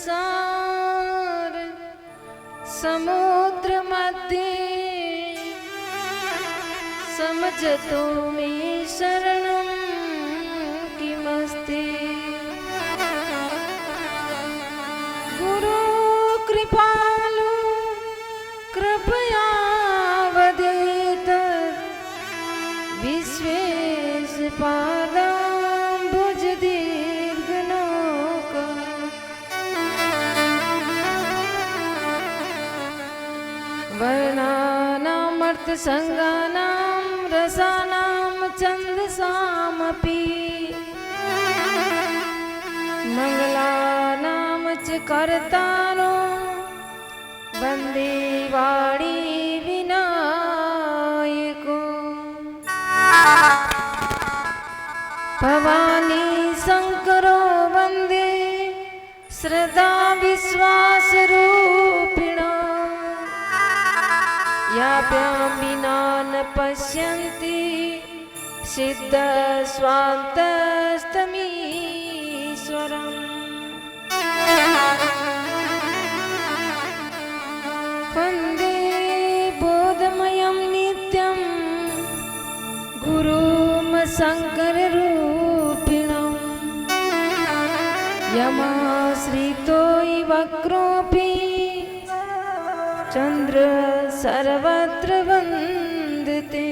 संसार समुद्र मध्य समझतो में शरणम की मस्ती। गुरु कृपालु कृपया वदेत विश्वेश पादाम्बुज दीर्घ नौक। वर्णानामर्थ संगानां रसानां छन्दसामपि मंगलानां च कर्तारो वन्दे वाणी विनायको। भवानी शंकरो वन्दे श्रद्धा विश्वास रूपिणो। याभ्यां विना न पश्यन्ति सिद्ध स्वान्तस्तमीश्वरम्। वन्दे बोधमयं नित्यं गुरुं शङ्कररूपिणम्। यमाश्रितो वक्रोऽपि चंद्र सर्वत्र वन्दते।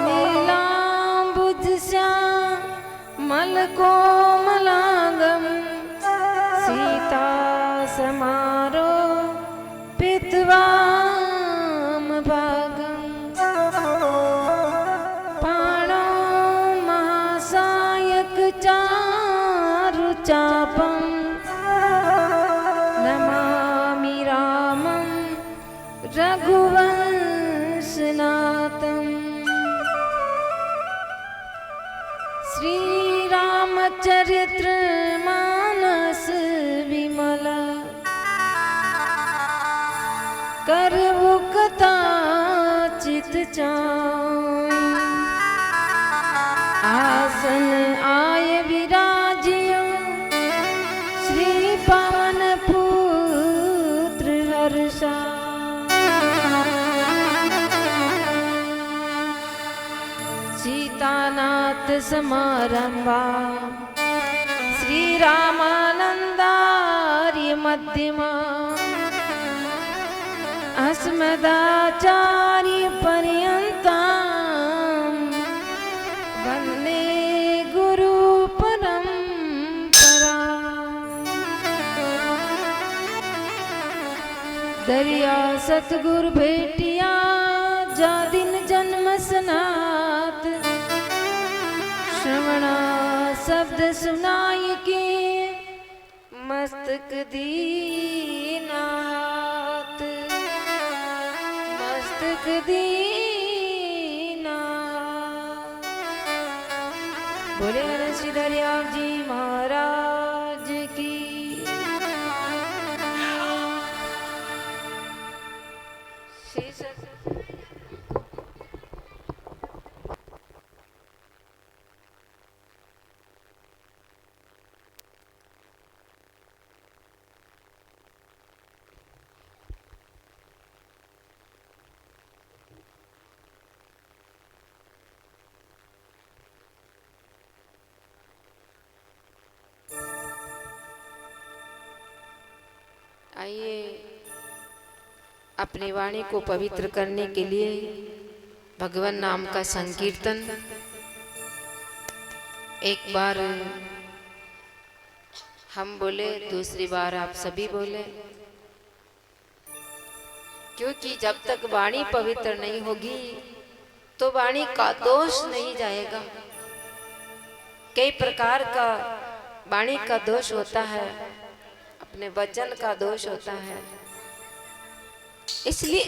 नीलाम्बुजश्यामलकोमलाङ्गं सीता समारो पित्वामभागम्। पाणौ महासायक चारुचापम् नमामि रामं रघुवंशनाथम्। श्रीरामचरित्र मानस विमला करहु कथा चित चाई। आसन आय विराजियो श्री पवन पुत्र हर्षा। सीतानाथ समारंभा श्री रामानंदार्य मध्यमा। अस्मदाचार्य पर्यन्तां वन्दे गुरु परंपरा। दरिया सतगुरु भेटिया जा दिन जन्म सनात। श्रवणा शब्द सुनाई के मस्तक दीनाथ। मस्तक दीनाथ। बोले श्री दरियाव जी महाराज की। आइए अपनी वाणी को पवित्र करने के लिए भगवान नाम का संकीर्तन एक बार हम बोले, दूसरी बार आप सभी बोले, क्योंकि जब तक वाणी पवित्र नहीं होगी तो वाणी का दोष नहीं जाएगा। कई प्रकार का वाणी का दोष होता है, अपने वचन का दोष होता है। इसलिए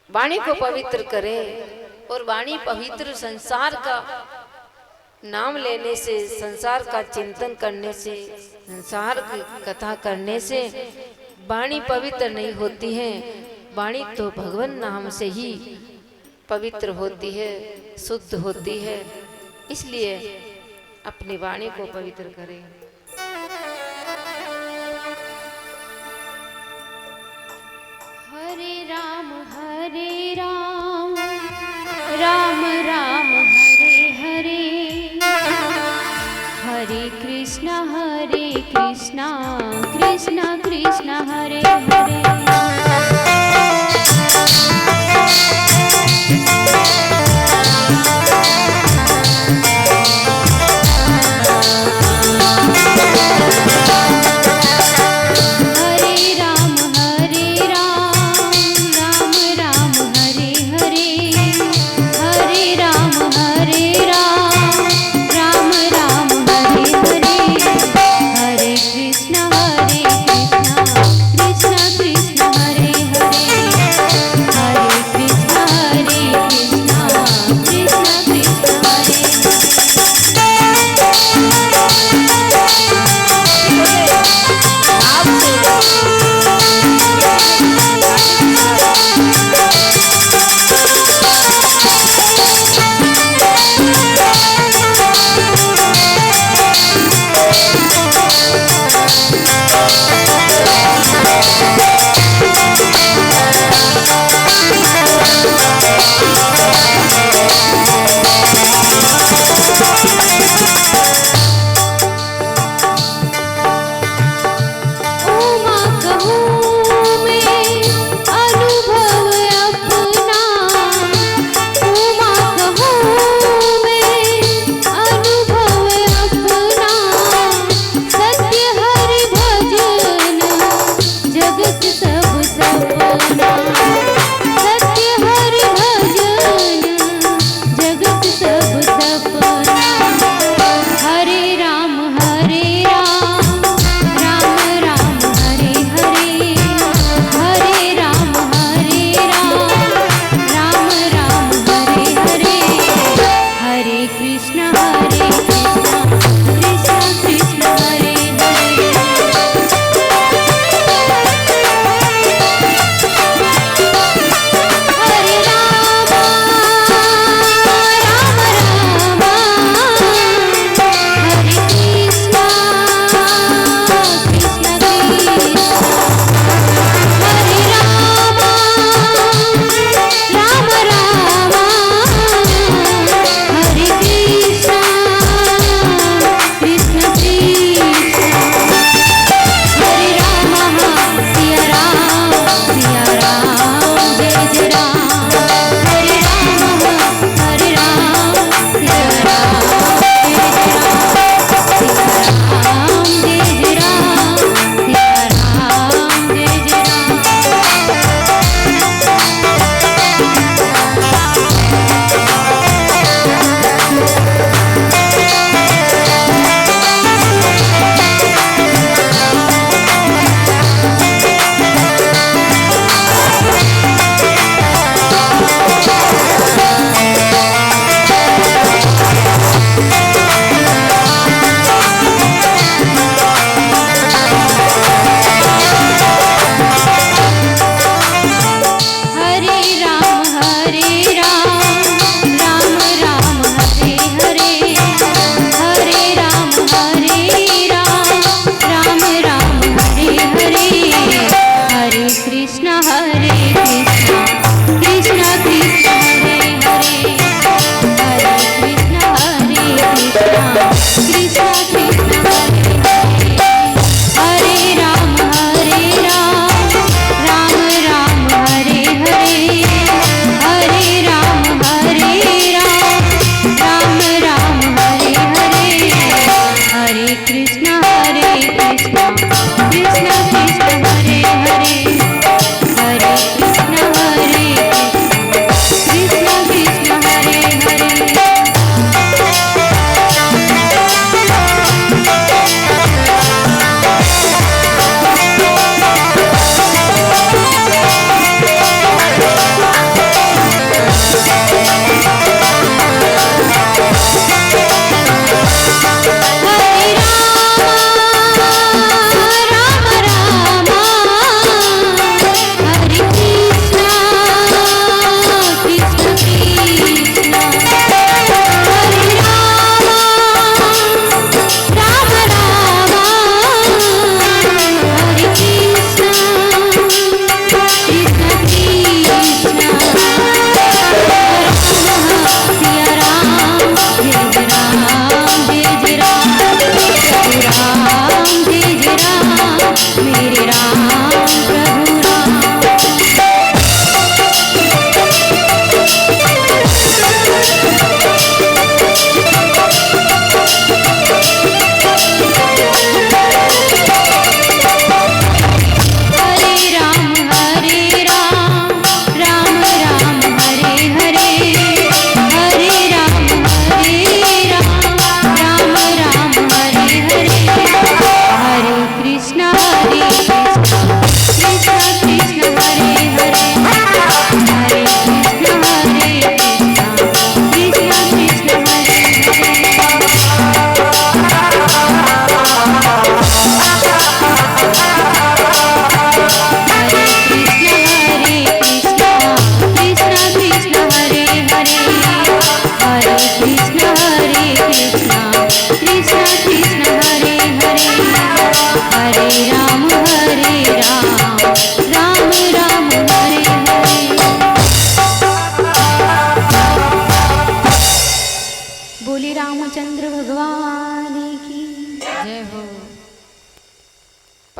वाणी को पवित्र करें और वाणी पवित्र संसार का नाम लेने से, संसार का चिंतन करने से, संसार की कथा करने से वाणी पवित्र नहीं होती है। वाणी तो भगवान नाम से ही पवित्र होती है, शुद्ध होती है। इसलिए अपनी वाणी को पवित्र करें। हरे राम राम राम हरे हरे, हरे कृष्णा कृष्णा कृष्णा हरे हरे।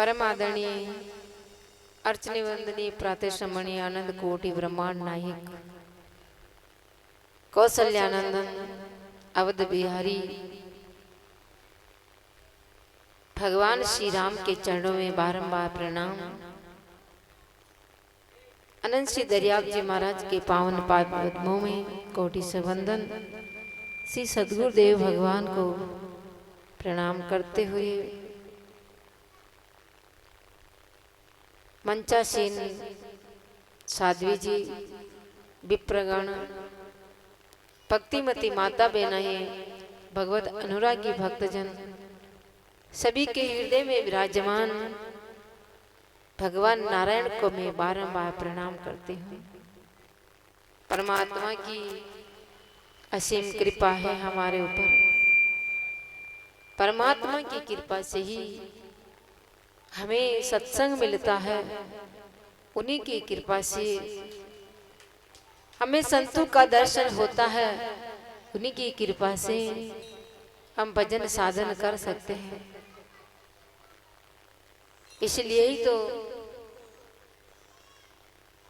परम आदरणीय अर्चने वंदनीय प्रातःश्रमणीय आनंद कोटि ब्रह्मांड नायक कौशल्यानंदन अवध बिहारी भगवान श्री राम के चरणों में बारंबार प्रणाम। अनंत श्री दरियाब जी महाराज के पावन पाद पद्मों में कोटि से वंदन। श्री सद्गुरुदेव भगवान को प्रणाम करते हुए मंचासीन साध्वी जी, विप्रगण, भक्तिमती माता बहनाएं, भगवत अनुरागी भक्तजन, सभी के हृदय में विराजमान भगवान नारायण को मैं बारंबार प्रणाम करती हूँ। परमात्मा की असीम कृपा है हमारे ऊपर। परमात्मा की कृपा से ही हमें सत्संग मिलता है, उन्हीं की कृपा से हमें संतों का दर्शन होता है, उन्हीं की कृपा से हम भजन साधन कर सकते हैं। इसलिए ही तो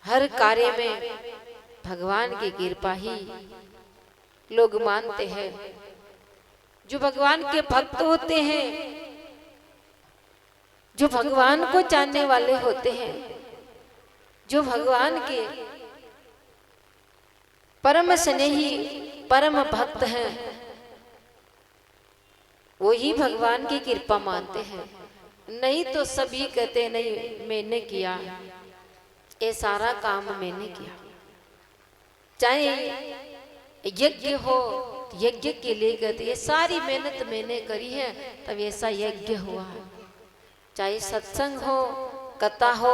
हर कार्य में भगवान की कृपा ही लोग मानते हैं। जो भगवान के भक्त होते हैं, जो भगवान को जानने वाले होते हैं, जो भगवान के परम स्नेही परम भक्त हैं, वो ही भगवान की कृपा मानते हैं। नहीं तो सभी कहते नहीं मैंने किया, ये सारा काम मैंने किया। चाहे यज्ञ हो, यज्ञ के लिए कहते ये सारी मेहनत मैंने करी है तब ऐसा यज्ञ हुआ है। चाहे सत्संग हो, कथा हो,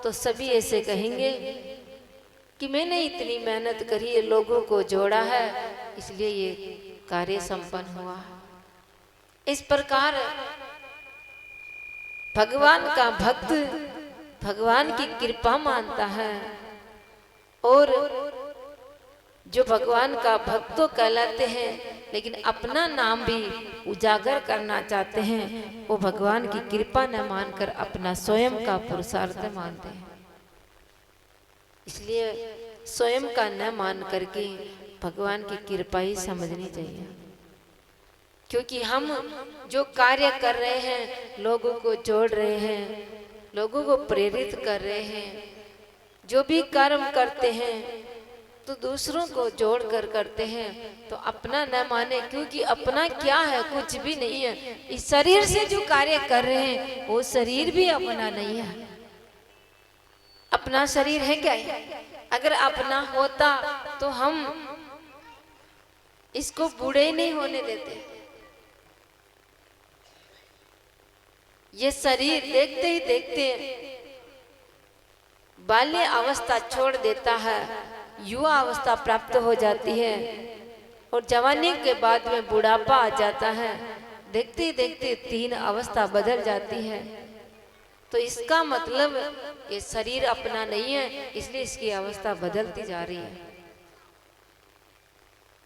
तो सभी ऐसे कहेंगे कि मैंने इतनी मेहनत करी है, लोगों को जोड़ा है, इसलिए ये कार्य संपन्न हुआ है। इस प्रकार भगवान का भक्त भगवान की कृपा मानता है, और जो भगवान का भक्त तो कहलाते हैं लेकिन अपना नाम भी उजागर करना चाहते हैं, वो भगवान की कृपा न मानकर अपना स्वयं का पुरुषार्थ मानते हैं। इसलिए स्वयं का न मान करके भगवान की कृपा ही समझनी चाहिए। क्योंकि हम जो कार्य कर रहे हैं, लोगों को जोड़ रहे हैं, लोगों को प्रेरित कर रहे हैं, जो भी कर्म करते हैं तो दूसरों को जोड़ कर करते हैं, तो अपना न माने। क्योंकि अपना क्या है, कुछ भी नहीं है। इस शरीर से जो कार्य कर रहे हैं वो शरीर भी अपना नहीं है। अपना शरीर है क्या? अगर अपना होता तो हम इसको बूढ़े ही नहीं होने देते। ये शरीर देखते ही देखते बाल्य अवस्था छोड़ देता है, युवा अवस्था प्राप्त हो जाती है, और जवानी के बाद में बुढ़ापा आ जाता है। देखते ही देखते 3 अवस्था बदल जाती है। तो इसका मतलब ये शरीर अपना नहीं है, इसलिए इसकी अवस्था बदलती जा रही है।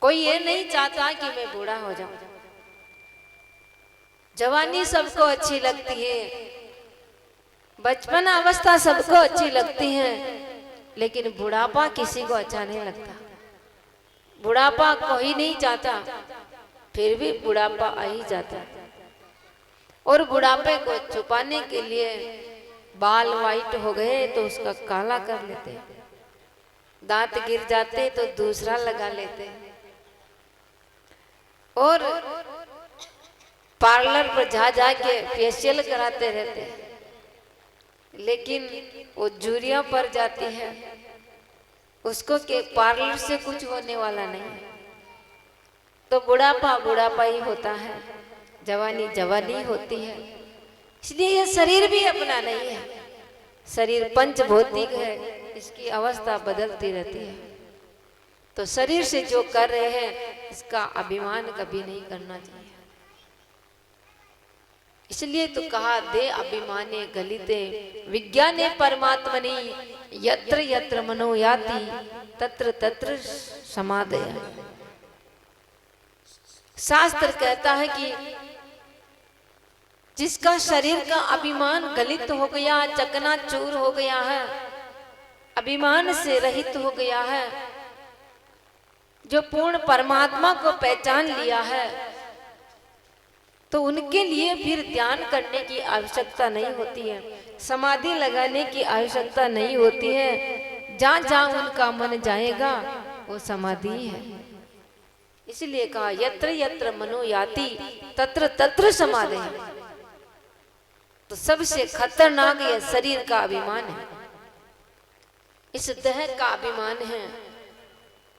कोई ये नहीं चाहता कि मैं बूढ़ा हो जाऊं। जवानी सबको अच्छी लगती है, बचपन अवस्था सबको अच्छी लगती है, लेकिन बुढ़ापा किसी को अच्छा नहीं लगता। बुढ़ापा कोई नहीं चाहता, फिर भी बुढ़ापा आ ही जाता है। और बुढ़ापे को छुपाने के लिए बाल वाइट हो गए तो उसका काला कर लेते, दांत गिर जाते तो दूसरा लगा लेते, और पार्लर पर जा जा के फेशियल कराते रहते। लेकिन वो झुर्रियां पड़ जाती है, उसको के पार्लर से कुछ होने वाला नहीं। तो बुढ़ापा बुढ़ापा ही होता है, जवानी जवानी होती है। इसलिए यह शरीर भी अपना नहीं है। शरीर पंचभौतिक है, इसकी अवस्था बदलती रहती है। तो शरीर से जो कर रहे हैं इसका अभिमान कभी नहीं करना चाहिए। इसलिए तो कहा दे अभिमाने गलिते विज्ञाने परमात्मनि यत्र यत्र मनो याति तत्र तत्र समाधया। शास्त्र कहता है कि जिसका शरीर का अभिमान गलित हो गया, चकनाचूर हो गया है, अभिमान से रहित हो गया है, जो पूर्ण परमात्मा को पहचान लिया है, तो उनके लिए फिर ध्यान करने की आवश्यकता नहीं होती है, समाधि लगाने की आवश्यकता नहीं होती है। जहां जहां उनका मन जाएगा वो समाधि है। इसलिए कहा यत्र यत्र मनो याति तत्र तत्र समाधि। तो सबसे खतरनाक यह शरीर का अभिमान है, इस देह का अभिमान है।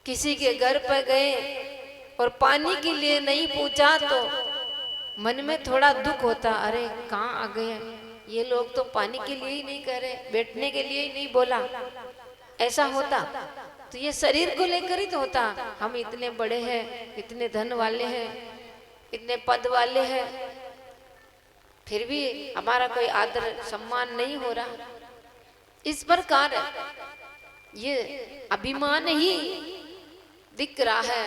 किसी के घर पर गए और पानी के लिए नहीं पूछा तो मन में थोड़ा दुख होता, अरे कहाँ आ गए, ये लोग तो पानी के लिए ही नहीं कह रहे, बैठने के लिए ही नहीं बोला, ऐसा होता। तो ये शरीर को लेकर ही तो होता, हम इतने बड़े हैं, इतने धन वाले हैं, इतने पद वाले हैं, फिर भी हमारा कोई आदर सम्मान नहीं हो रहा। इस प्रकार ये अभिमान ही दिख रहा है,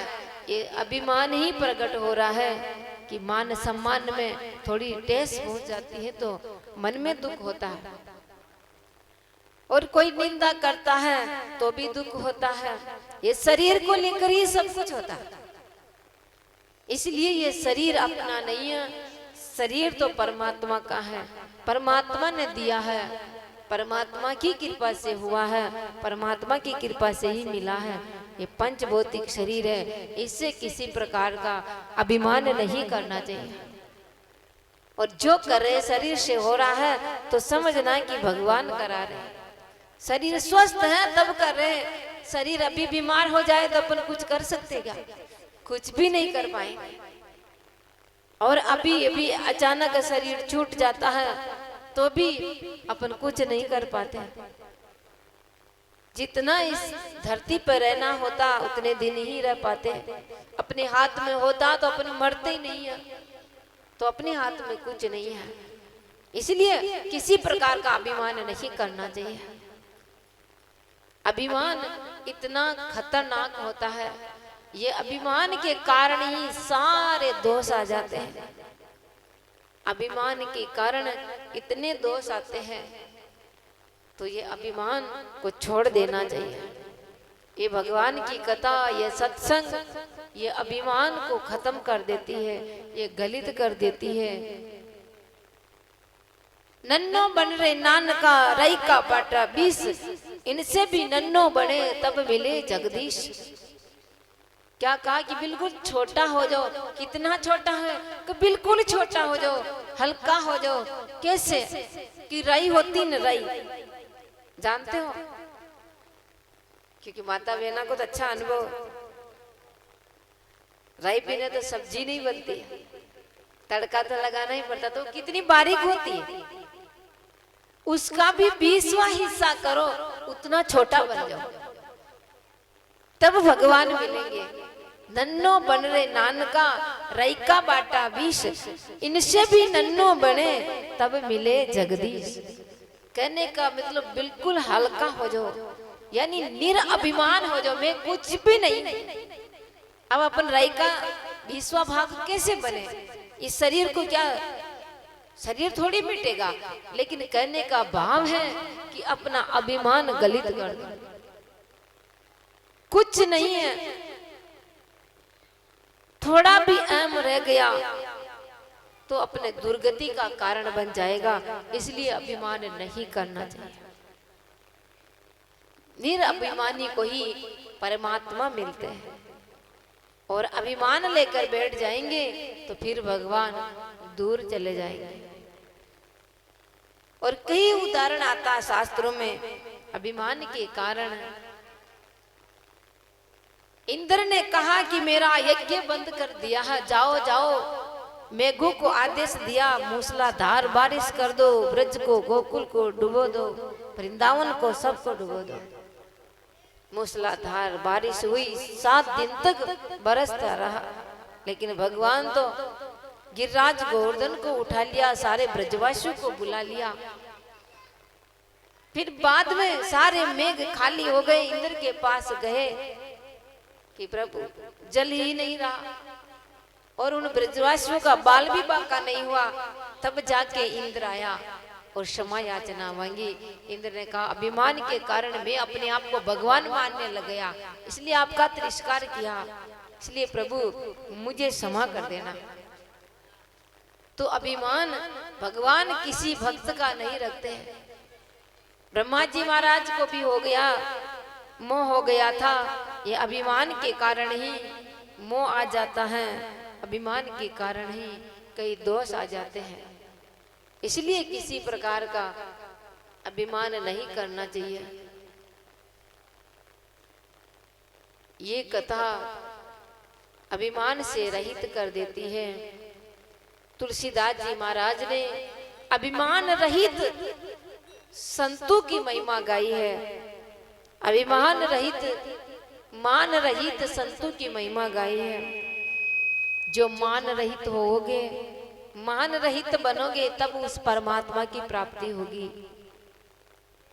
ये अभिमान ही प्रकट हो रहा है कि मान सम्मान में थोड़ी ठेस पहुंच जाती है तो मन में दुख होता है, और कोई निंदा करता है तो भी दुख होता है। ये शरीर को लेकर ही सब कुछ होता है। इसलिए ये शरीर अपना नहीं है, शरीर तो परमात्मा का है, परमात्मा ने दिया है, परमात्मा की कृपा से हुआ है, परमात्मा की कृपा से ही मिला है। ये पंच भौतिक शरीर है, इससे किसी प्रकार का अभिमान नहीं करना चाहिए। और जो कर रहे शरीर से हो रहा है तो समझना कि भगवान करा रहे। शरीर स्वस्थ है तब कर रहे, शरीर अभी बीमार हो जाए तो अपन कुछ कर सकते क्या? कुछ भी नहीं कर पाएंगे। और अभी अभी अचानक शरीर छूट जाता है तो भी अपन कुछ नहीं कर पाते। जितना इस धरती पर रहना होता उतने दिन ही रह पाते। अपने हाथ में होता तो अपन मरते ही नहीं है, तो अपने हाथ में कुछ नहीं है। इसलिए किसी प्रकार का अभिमान नहीं करना चाहिए। अभिमान इतना खतरनाक होता है, ये अभिमान के कारण ही सारे दोष आ जाते हैं। अभिमान के कारण इतने दोष आते हैं, तो ये अभिमान को छोड़ देना चाहिए। ये भगवान की कथा, ये सत्संग, ये अभिमान को खत्म कर देती है, ये गलित कर देती है। नन्नो बन रे नानका रई का बाटा 20, इनसे भी नन्नो बने तब मिले जगदीश। क्या कहा कि बिल्कुल छोटा हो जाओ। कितना छोटा है कि बिल्कुल छोटा हो जाओ, हल्का हो जाओ। कैसे कि रई होती न रई, जानते हो? क्योंकि माता बहना को तो अच्छा अनुभव, राई पीने तो सब्जी नहीं बनती, तड़का तो लगाना ही पड़ता, तो कितनी बारीक होती है। उसका भी 20वां हिस्सा करो, उतना छोटा बन जाओ, तब भगवान मिलेंगे। नन्नो बन रे नानका रई का बाटा 20, इनसे भी नन्नो बने तब मिले जगदीश। कहने का मतलब बिल्कुल हल्का हो जाओ, यानी निरअभिमान हो जाओ, मैं कुछ भी नहीं। अब अपन राई का 20वां भाग कैसे बने? इस शरीर को क्या, शरीर थोड़ी मिटेगा, लेकिन कहने का भाव है कि अपना अभिमान गलित कर दो। कुछ नहीं है, थोड़ा भी अहम रह गया तो अपने दुर्गति का कारण बन जाएगा। इसलिए अभिमान नहीं करना चाहिए। निरअभिमानी को ही परमात्मा मिलते हैं, और अभिमान लेकर बैठ जाएंगे तो फिर भगवान दूर चले जाएंगे। और कई उदाहरण आता है शास्त्रों में अभिमान के कारण। इंद्र ने कहा कि मेरा यज्ञ बंद कर दिया है, जाओ जाओ, मेघों को आदेश दिया मूसलाधार बारिश कर दो, ब्रज को गोकुल को डुबो दो, वृंदावन को सबको डुबो दो। मूसलाधार बारिश हुई, 7 दिन तक बरसता रहा, लेकिन भगवान तो गिरिराज गोवर्धन को उठा लिया, सारे ब्रजवासियों को बुला लिया। फिर बाद में सारे मेघ खाली हो गए, इंद्र के पास गए कि प्रभु जल ही नहीं रहा, और उन ब्रजवासियों का बाल भी बांका नहीं हुआ, तब जाके इंद्र आया और क्षमा याचना मांगी। इंद्र ने कहा अभिमान के कारण मैं अपने आप को भगवान मानने लग गया, इसलिए आपका तिरस्कार किया, इसलिए प्रभु मुझे क्षमा कर देना। तो अभिमान भगवान किसी भक्त का नहीं रखते हैं। ब्रह्मा जी महाराज को भी हो गया, मोह हो गया था, ये अभिमान के कारण ही मोह आ जाता है, अभिमान के कारण ही कई दोष आ जाते हैं। इसलिए किसी प्रकार का अभिमान नहीं करना चाहिए। ये कथा अभिमान से रहित कर देती है। तुलसीदास जी महाराज ने अभिमान रहित संतों की महिमा गाई है। अभिमान रहित मान रहित संतों की महिमा गाई है। जो मान रहित होगे, मान रहित बनोगे, तब उस परमात्मा की प्राप्ति होगी।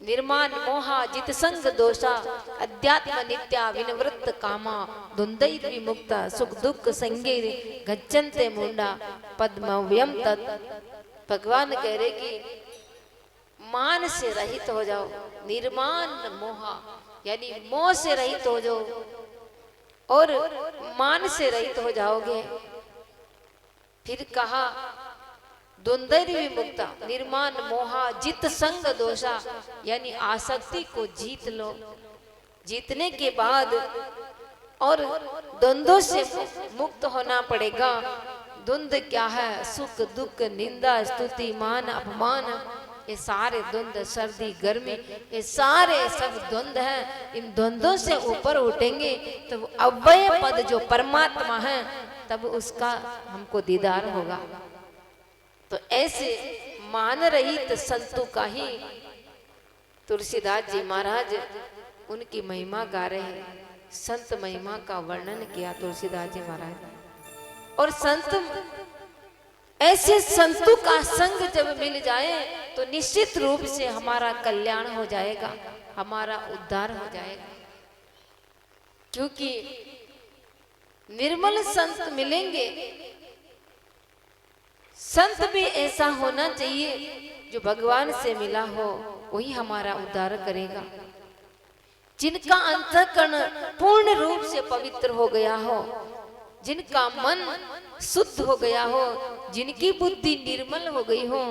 निर्माण मोहा जित संग दोषा अध्यात्म नित्या विनवृत्त कामा द्वंद्वैर विमुक्ता सुख दुख संगे गच्छन्ते मुंडा पद्मव्यम तत्। भगवान कह रहे कि मान से रहित हो जाओ, निर्माण मोहा यानी मोह से रहित हो जाओ और मान से रहित हो जाओगे। फिर कहा द्वंद्वैर विमुक्ता निर्माण मोहा जित संग दोषा यानी आसक्ति को जीत लो। जीतने के बाद और द्वंद्वों से मुक्त होना पड़ेगा। द्वंद्व क्या है? सुख दुख निंदा स्तुति मान अपमान, ये सारे द्वंद्व, सर्दी गर्मी, ये सारे सब द्वंद्व हैं। इन द्वंद्वों से ऊपर उठेंगे तो अव्यय पद जो परमात्मा है, तब उसका हमको दीदार होगा। तो ऐसे मान रहित संतों का ही तुलसीदास जी महाराज उनकी महिमा गा रहे हैं। संत महिमा का वर्णन किया तुलसीदास जी महाराज। और संत ऐसे संतों का संग जब मिल जाए तो निश्चित रूप से हमारा कल्याण हो जाएगा, हमारा उद्धार हो जाएगा। क्योंकि निर्मल संत मिलेंगे। संत भी ऐसा होना चाहिए जो भगवान से मिला हो, वही हमारा उद्धार करेगा। जिनका अंतःकरण पूर्ण रूप से पवित्र हो गया हो, जिनका मन शुद्ध हो गया हो, जिनकी बुद्धि निर्मल हो गई हो,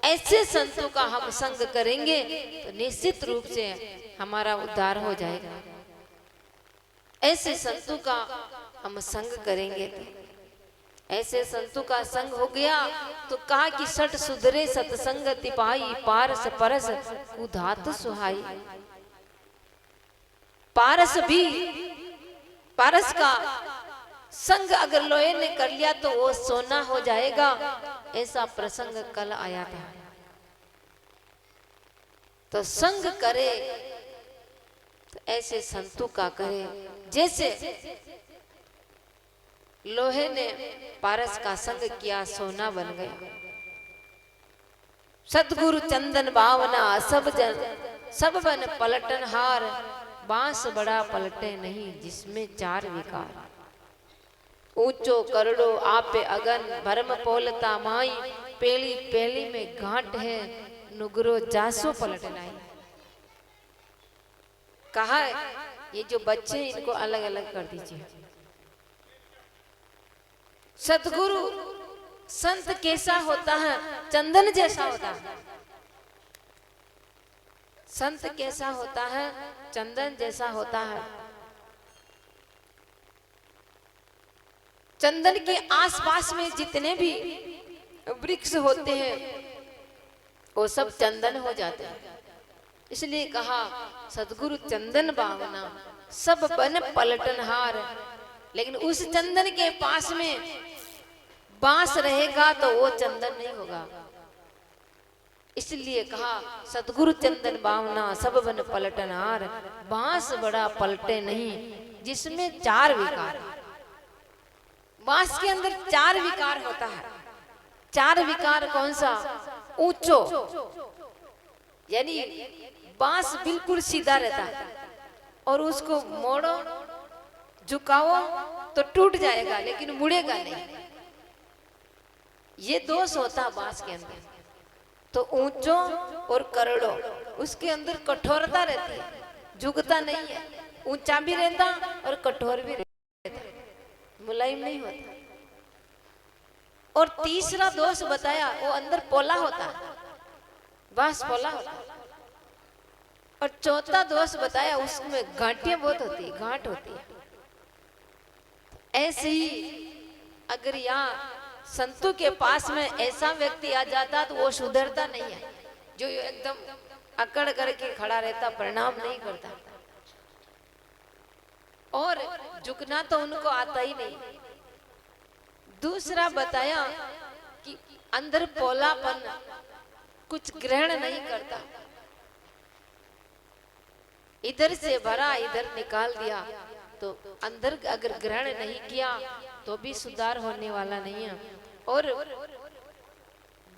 ऐसे संतों का हम संग करेंगे तो निश्चित रूप से हमारा उद्धार हो जाएगा। ऐसे संतों का हम संग करेंगे तो ऐसे संतों का संग हो गया तो कहा कि सठ सुधरे सत्संग तिपाई पारस परस उधात सुहाई। पारस भी, पारस का संग अगर लोहे ने कर लिया तो वो सोना हो जाएगा। ऐसा प्रसंग कल आया था। तो संग करे तो ऐसे संतों का करे। जैसे लोहे ने पारस का संग किया, सोना बन गया। सतगुरु चंदन भावना सब बन पलटन हार, बांस बड़ा पलटे नहीं जिसमें चार विकार। ऊंचो करड़ो आपे अगन भरम पोलता माई, पेली पेली में घाट है नुगरो जासो पलट लाई। कहा ये जो बच्चे इनको अलग अलग कर दीजिए। सतगुरु संत कैसा होता है? चंदन जैसा होता है। संत कैसा होता है? चंदन जैसा होता है। चंदन के आसपास में जितने भी वृक्ष होते हैं वो सब चंदन हो जाते हैं। इसलिए कहा सतगुरु चंदन भावना सब बन पलटनहार। लेकिन उस चंदन के पास में बांस रहेगा तो वो चंदन नहीं होगा। इसलिए कहा सतगुरु चंदन भावना सब बन पलटनहार, बांस बड़ा पलटे नहीं जिसमें चार विकार। बांस के अंदर चार विकार होता है। चार विकार कौन सा? ऊंचो यानी बांस बिल्कुल सीधा रहता है और उसको मोड़ो झुकाओ तो टूट जाएगा लेकिन मुड़ेगा नहीं। ये दोष होता बांस के अंदर। तो ऊंचो और करड़ो, उसके अंदर कठोरता रहती है, झुकता नहीं है, ऊंचा भी रहता और कठोर भी रहता, मुलायम नहीं होता। और तीसरा दोष बताया, वो अंदर पोला होता है, बांस पोला होता है। और चौथा दोष बताया, उसमें गांठें बहुत होती है, गांठ होती है। ऐसे ही अगर यहाँ संतों के पास में ऐसा व्यक्ति आ जाता तो वो सुधरता नहीं है, जो एकदम अकड़ करके खड़ा रहता, प्रणाम नहीं करता, और झुकना तो उनको आता ही नहीं। दूसरा बताया कि अंदर पोलापन, कुछ ग्रहण नहीं करता, इधर से भरा इधर निकाल दिया, तो अंदर अगर ग्रहण नहीं किया तो भी सुधार होने वाला नहीं है। और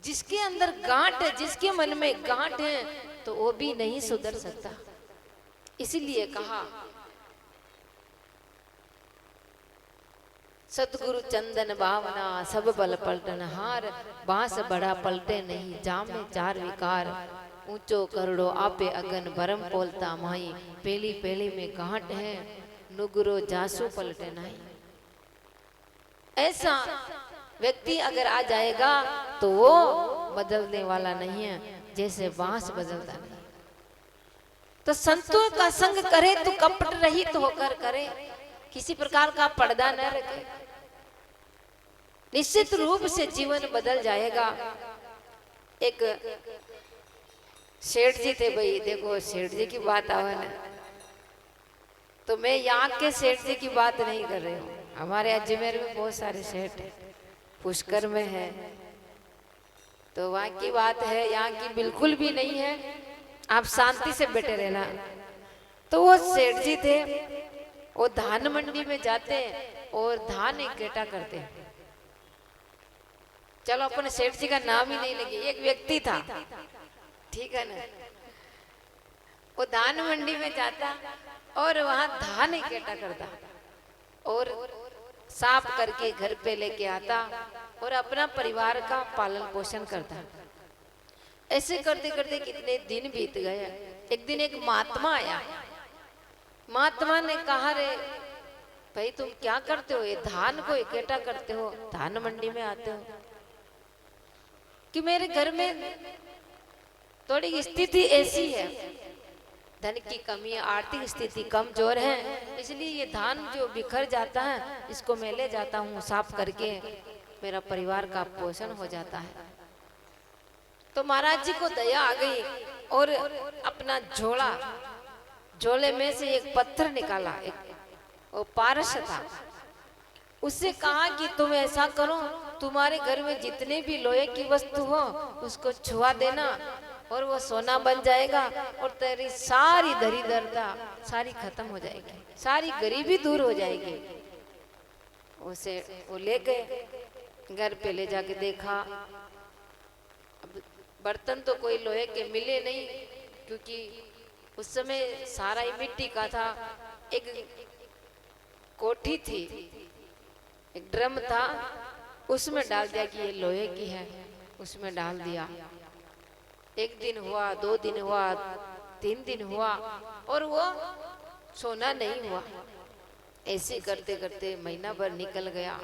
जिसके अंदर गांठ है, जिसके मन में गांठ है, तो वो भी नहीं सुधर सकता। इसीलिए कहा सतगुरु चंदन भावना सब बल पलटन हार, बांस बड़ा पलटे नहीं जामे चार विकार, ऊंचो करड़ो आपे अगन भरम पोलता माई, पेली पेली में गांठ है नुगरो जासू पलटे नहीं। ऐसा व्यक्ति अगर आ जाएगा तो वो बदलने वाला नहीं है, जैसे बांस बदलता नहीं। तो संतों का संग करे तो कपट रहित होकर करे, किसी प्रकार का पर्दा न रखे, निश्चित रूप से जीवन बदल जाएगा। एक सेठ जी थे भाई, देखो सेठ जी की बात आवा ना, तो मैं यहाँ के सेठ जी की बात नहीं कर रही हूँ, हमारे अजमेर में बहुत सारे सेठ हैं, पुष्कर में है, तो वहाँ की बात है, यहाँ की बिल्कुल भी नहीं है, आप शांति से बैठे रहना। तो वो सेठ जी थे, वो धान मंडी में जाते हैं और धान इकट्ठा करते हैं। चलो अपने सेठ जी का नाम ही नहीं लगे, एक व्यक्ति था, ठीक है ना, वो धान मंडी में जाता और वहां धान इकट्ठा करता और साफ करके घर पे लेके आता और अपना परिवार का पालन पोषण करता। ऐसे करते करते कितने दिन बीत गए। एक दिन एक महात्मा आया, महात्मा ने कहा, रे भाई तुम क्या करते हो, ये धान को इकट्ठा करते हो, धान मंडी में आते हो? कि मेरे घर में थोड़ी स्थिति ऐसी है, धन की कमी है, आर्थिक स्थिति कमजोर है, इसलिए ये धान जो बिखर जाता है इसको मैं ले जाता हूँ, साफ करके मेरा परिवार का पोषण हो जाता है। तो महाराज जी को दया आ गई और अपना झोले में से एक पत्थर निकाला, एक वो पारस था, उससे कहा कि तुम ऐसा करो, तुम्हारे घर में जितने भी लोहे की वस्तु हो उसको छुआ देना और वो सोना बन जाएगा और तेरी सारी दरिद्रता सारी खत्म हो जाएगी, सारी गरीबी दूर हो जाएगी। उसे वो ले गए, घर पे ले जाके देखा, अब बर्तन तो कोई लोहे के मिले नहीं, क्योंकि उस समय सारा ही मिट्टी का था। एक कोठी थी, एक ड्रम था, उसमें डाल दिया कि ये लोहे की है, उसमें डाल दिया। एक दिन हुआ, 2 दिन हुआ, 3 दिन हुआ और वो सोना नहीं हुआ। ऐसे करते करते महीना भर निकल गया,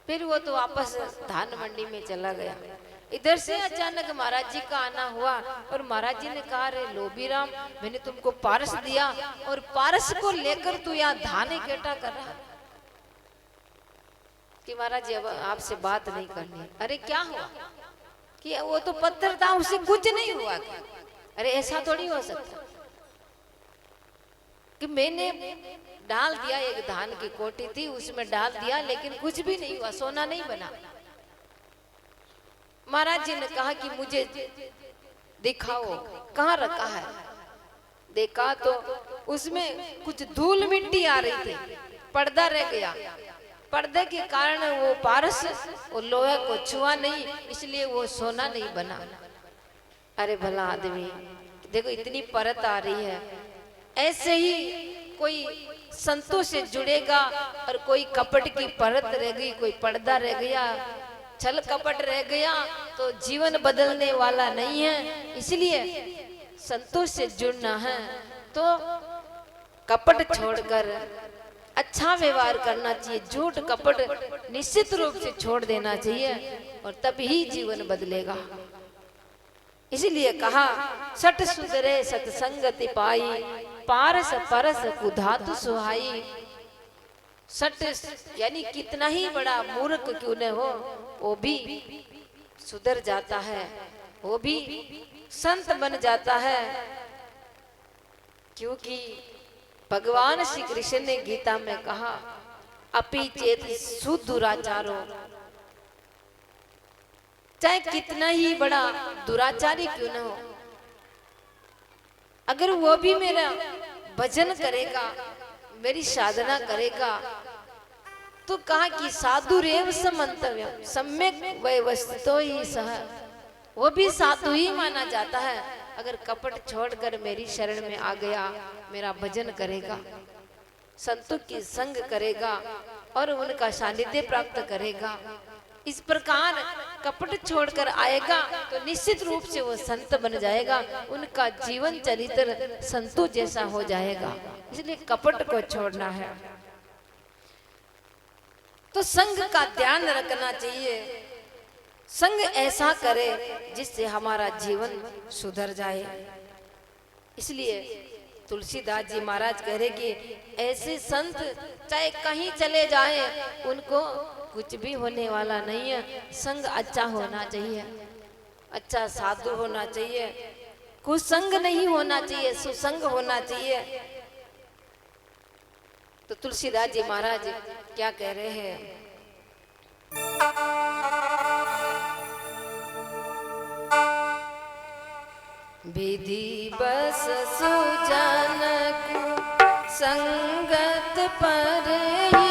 फिर वो तो वापस धान मंडी में चला गया। इधर से अचानक महाराज जी का आना हुआ और महाराज जी ने कहा, रे लोभीराम, मैंने तुमको पारस दिया और पारस को लेकर तू यहाँ धान इकट्ठा कर रहा। कि महाराज जी अब आपसे बात नहीं करनी। अरे क्या हुआ? कि वो तो पत्थर था, उससे कुछ नहीं हुआ। अरे ऐसा थोड़ी हो सकता कि मैंने डाल दिया, एक धान की कोठी थी उसमें डाल दिया, लेकिन कुछ भी नहीं हुआ, सोना नहीं बना। महाराज जी ने कहा कि मुझे दिखाओ कहाँ रखा है। देखा तो उसमें कुछ धूल मिट्टी आ रही थी, पर्दा रह गया, पर्दे के कारण वो पारस वो लोहे को छुआ नहीं, इसलिए वो सोना नहीं बना। अरे भला आदमी, देखो इतनी परत आ रही है। ऐसे ही कोई संतों से जुड़ेगा और कोई कपट की परत रह गई, कोई पर्दा रह गया, छल कपट रह गया तो जीवन बदलने वाला नहीं है। इसलिए संतों से जुड़ना है तो कपट छोड़कर अच्छा व्यवहार करना चाहिए, झूठ कपट निश्चित रूप से छोड़ देना चाहिए और तभी जीवन बदलेगा। इसलिए कहा सट सुधरे सत्संगति पाई, पारस परस कुधातु सुहाई। सट यानी कितना ही बड़ा मूर्ख क्यों न हो, वो भी सुधर जाता है, वो भी संत बन जाता है। क्योंकि भगवान श्री कृष्ण ने गीता में कहा अपि चेत सुदुराचारो, चाहे कितना ही बड़ा दुराचारी क्यों न हो, अगर वो भी मेरा भजन करेगा, मेरी साधना करेगा, तो कहा कि साधु रेव समंतव्यम सम्यक व्यवस्थितो ही सह, वो भी साधु ही माना जाता है अगर कपट छोड़कर मेरी शरण में आ गया, मेरा भजन करेगा, संतों की संग करेगा और उनका सानिध्य प्राप्त करेगा। इस प्रकार कपट छोड़कर आएगा तो निश्चित रूप से वो संत बन जाएगा, उनका जीवन चरित्र संतों जैसा हो जाएगा। इसलिए कपट को छोड़ना है तो संग का ध्यान रखना चाहिए। संग ऐसा करे जिससे हमारा जीवन सुधर जाए। इसलिए तुलसीदास जी महाराज कह रहे कि ऐसे संत चाहे कहीं चले जाए उनको कुछ भी होने वाला नहीं है। संग अच्छा होना चाहिए, अच्छा साधु होना चाहिए, कुसंग नहीं होना चाहिए, सुसंग होना चाहिए। तो तुलसीदास जी महाराज क्या कह रहे हैं, विधि बस सुजन को संगत पर ही,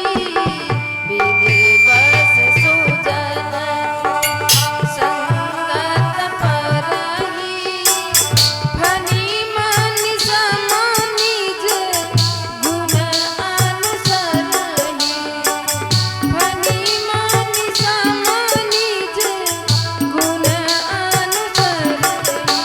विधि बस सुजन संगत पर ही, फनी मन सम निज गुण अनुसर ही, फनी मन सम निज गुण अनुसर ही,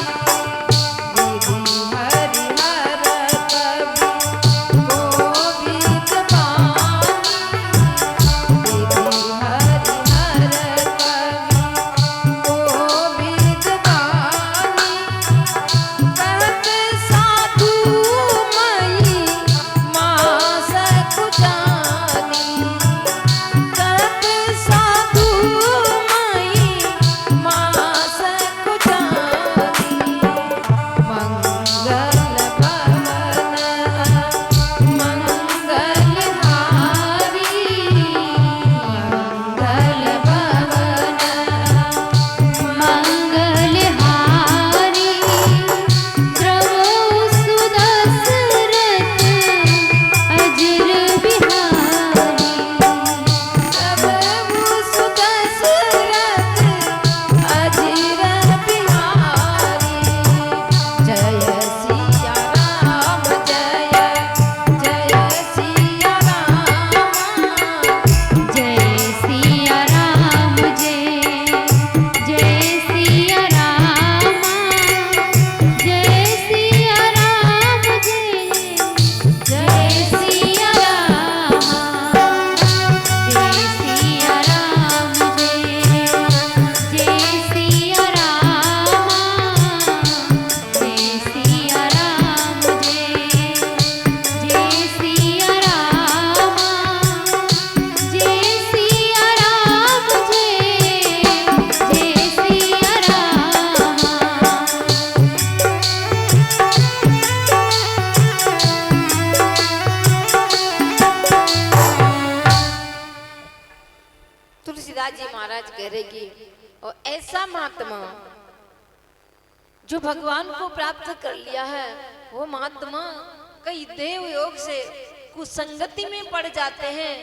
करेगी। और ऐसा महात्मा जो भगवान को प्राप्त कर लिया है, वो महात्मा कई देव योग से कुसंगति में पड़ जाते हैं,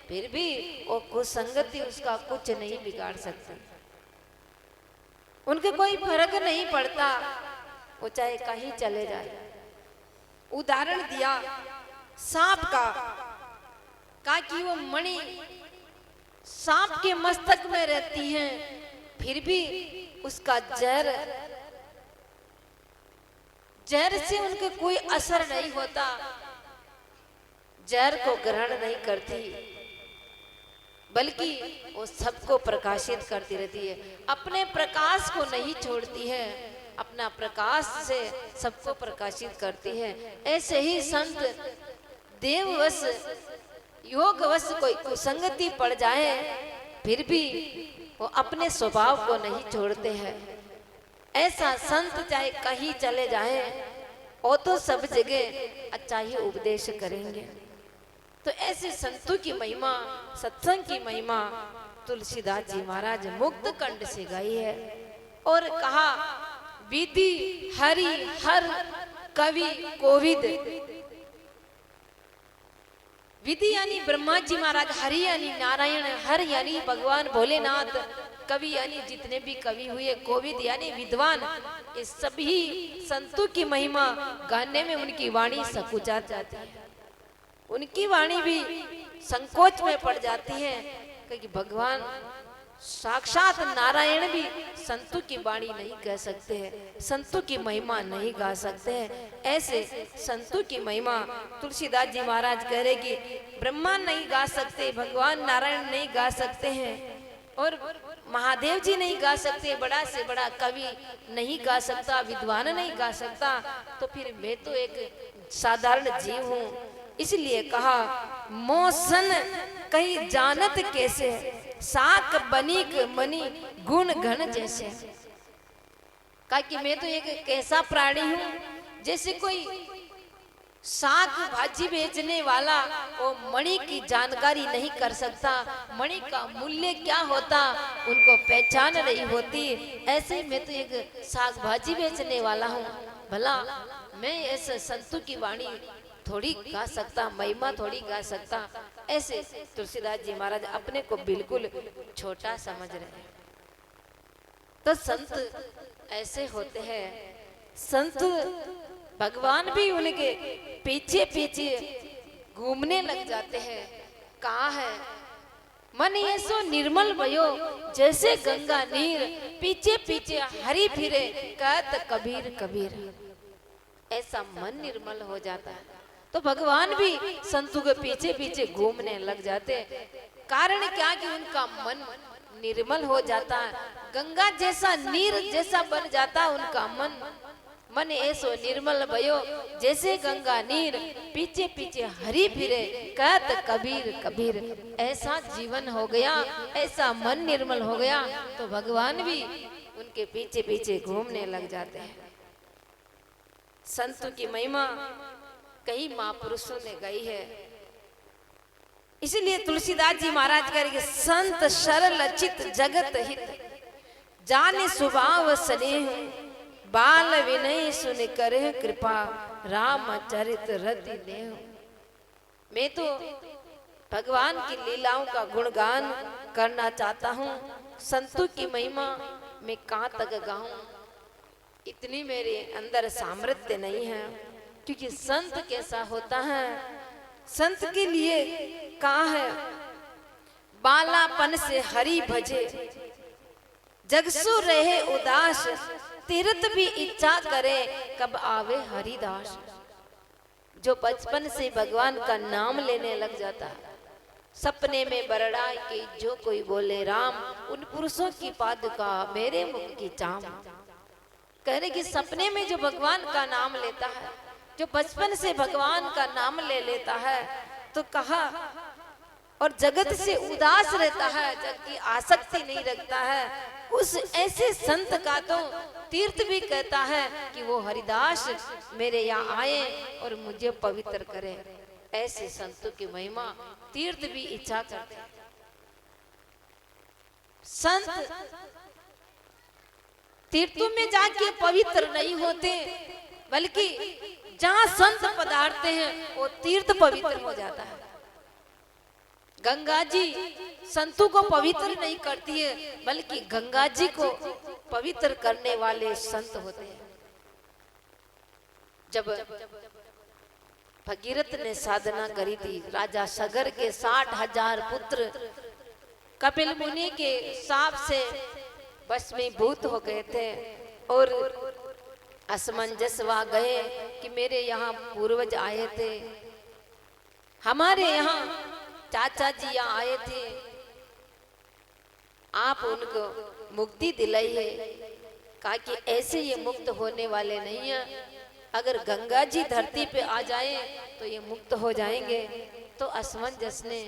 फिर भी वो कुसंगति उसका कुछ नहीं बिगाड़ सकती। उनके कोई फर्क नहीं पड़ता, वो चाहे कहीं चले जाए। उदाहरण दिया सांप का, कहा कि वो मणि सांप के मस्तक में रहती हैं, फिर भी उसका जहर से उनके कोई असर नहीं होता, जहर को ग्रहण नहीं करती, बल्कि वो सबको प्रकाशित करती रहती है, अपने प्रकाश को नहीं छोड़ती है, अपना प्रकाश से सबको प्रकाशित करती है। ऐसे ही संत देववश योगवश कोई कुसंगति पड़ जाए, फिर भी वो अपने स्वभाव को नहीं छोड़ते हैं। ऐसा संत चाहे कहीं चले जाए, वो तो सब जगह अच्छा ही उपदेश करेंगे। तो ऐसे संतों की महिमा, सत्संग की महिमा तुलसीदास जी महाराज मुक्त कंठ से गाई है और कहा, विधि हरि हर कवि कोविद। विधि यानी ब्रह्मा जी महाराज, हरि यानी नारायण, हर यानी भगवान भोलेनाथ, कवि यानी जितने भी कवि हुए, कोविद यानी विद्वान। इस सभी संतों की महिमा गाने में उनकी वाणी संकुचा जाती है, उनकी वाणी भी संकोच में पड़ जाती है, क्योंकि भगवान साक्षात नारायण भी संतों की वाणी नहीं कह सकते हैं, संतों की महिमा नहीं गा सकते हैं। ऐसे संतों की महिमा तुलसीदास जी महाराज कह रहे कि ब्रह्मा नहीं गा सकते, भगवान नारायण नहीं गा सकते हैं, और महादेव जी नहीं गा सकते, बड़ा से बड़ा कवि नहीं गा सकता, विद्वान नहीं गा सकता, तो फिर मैं तो एक साधारण जीव हूँ। इसलिए कहा, मोसन कहीं जानत कैसे, साक बनीक मनी गुण घन जैसे। कहा कि मैं तो एक कैसा प्राणी हूँ, जैसे कोई साग भाजी बेचने वाला वो मणि की जानकारी नहीं कर सकता, मणि का मूल्य क्या होता उनको पहचान नहीं होती, ऐसे मैं तो एक साग भाजी बेचने वाला हूँ। भला मैं ऐसे संतों की वाणी थोड़ी गा सकता, महिमा थोड़ी गा सकता। ऐसे तुलसीदास जी महाराज अपने को बिल्कुल छोटा समझ रहे हैं। तो संत ऐसे होते हैं, संत भगवान भी उनके पीछे पीछे घूमने लग जाते हैं। कहा है, मन ये सो निर्मल भयो जैसे गंगा नीर, पीछे पीछे हरी फिरे कहत कबीर कबीर। ऐसा मन निर्मल हो जाता है। तो भगवान भी संतों के पीछे पीछे घूमने लग जाते। कारण क्या कि उनका मन निर्मल हो जाता है, गंगा जैसा नीर जैसा बन जाता उनका मन। मन ऐसो निर्मल भयो जैसे गंगा नीर, पीछे पीछे हरी फिरे कहत कबीर कबीर। ऐसा जीवन हो गया, ऐसा मन निर्मल हो गया, तो भगवान भी उनके पीछे पीछे घूमने लग जाते हैं। संतों की महिमा कई महापुरुषों ने गाई है। इसलिए तुलसीदास जी महाराज कह रहे, संत सरल चित जगत हित, जाने स्वभाव स्नेह, बाल विनय सुन करे कृपा, रामचरित रति नेह। मैं तो भगवान की लीलाओं का गुणगान करना चाहता हूँ, संतों की महिमा मैं कहाँ तक गाऊं, इतनी मेरे अंदर सामर्थ्य नहीं है। क्योंकि संत कैसा होता है, संत के लिए कहा है, बालापन से हरि भजे, जगसु रहे उदास, तीर्थ भी इच्छा करे कब आवे हरिदास। जो बचपन से भगवान का नाम लेने लग जाता है, सपने में बरड़ा के जो कोई बोले राम, उन पुरुषों की पादुका मेरे मुख की चाम। कह रहे कि सपने में जो भगवान का नाम लेता है, जो बचपन से भगवान का नाम ले लेता है, तो कहा और जगत से उदास रहता है, जग की आसक्ति नहीं रखता है, उस ऐसे संत का तो तीर्थ भी कहता है कि वो हरिदास मेरे यहाँ आए और मुझे पवित्र करे। ऐसे संतों की महिमा तीर्थ भी इच्छा करते हैं। संत तीर्थों में जाके पवित्र नहीं होते, बल्कि जहां संत पधारते हैं वो तीर्थ पवित्र हो जाता है। गंगा जी संतों को पवित्र नहीं करती है, बल्कि गंगा जी को पवित्र करने वाले संत होते हैं। जब भगीरथ ने साधना करी थी, राजा सगर के 60,000 पुत्र कपिल मुनि के शाप से भस्मीभूत हो गए थे और असमंजस वा गए कि मेरे यहाँ पूर्वज आए थे, हमारे यहाँ चाचा जी यहाँ आए थे, आप उनको मुक्ति दिलाइए। कहा कि ऐसे ये मुक्त होने वाले नहीं है, अगर गंगा जी धरती पे आ जाए तो ये मुक्त हो जाएंगे। तो असमंजस ने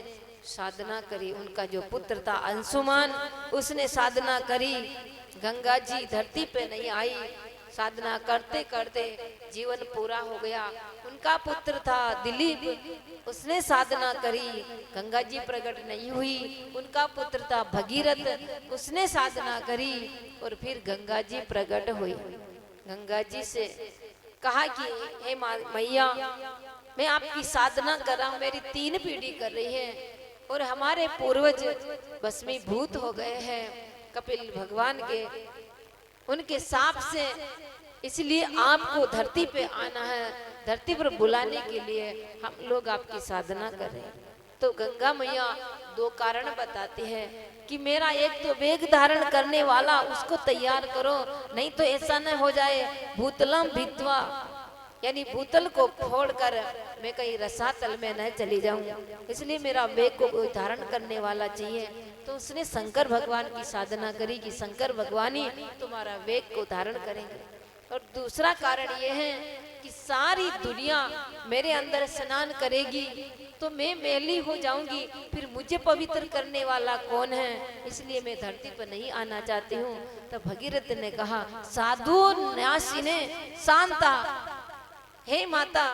साधना करी, उनका जो पुत्र था अंशुमान, उसने साधना करी, गंगा जी धरती पे नहीं आई। साधना करते करते जीवन पूरा हो गया। उनका पुत्र था दिलीप, उसने साधना करी, गंगा जी प्रकट नहीं हुई। उनका पुत्र था भगीरथ, उसने साधना करी और फिर गंगा जी प्रकट हुई। गंगा जी से कहा कि हे मैया, मैं आपकी साधना कर रहा हूँ, मेरी 3 पीढ़ी कर रही है और हमारे पूर्वज भस्मीभूत हो गए हैं कपिल भगवान के उनके शाप से, इसलिए आपको धरती पे आना है, धरती पर बुलाने के लिए हम लोग आपकी साधना कर रहे हैं। तो गंगा मैया 2 कारण बताती है कि मेरा एक तो वेग धारण करने वाला उसको तैयार करो, नहीं तो ऐसा न हो जाए भूतलम भित्वा, यानी भूतल को फोड़कर मैं कहीं रसातल में न चली जाऊं, इसलिए मेरा वेग को धारण करने वाला चाहिए। तो उसने शंकर भगवान की साधना करी कि शंकर भगवान ही तुम्हारा वेग को धारण करेंगे। और दूसरा कारण यह है कि सारी दुनिया मेरे अंदर स्नान करेगी तो मैं मैली हो जाऊंगी, फिर मुझे पवित्र करने वाला कौन है, इसलिए मैं धरती पर नहीं आना चाहती हूँ। तब भगीरथ ने कहा, साधु न्यासिने शांता, हे माता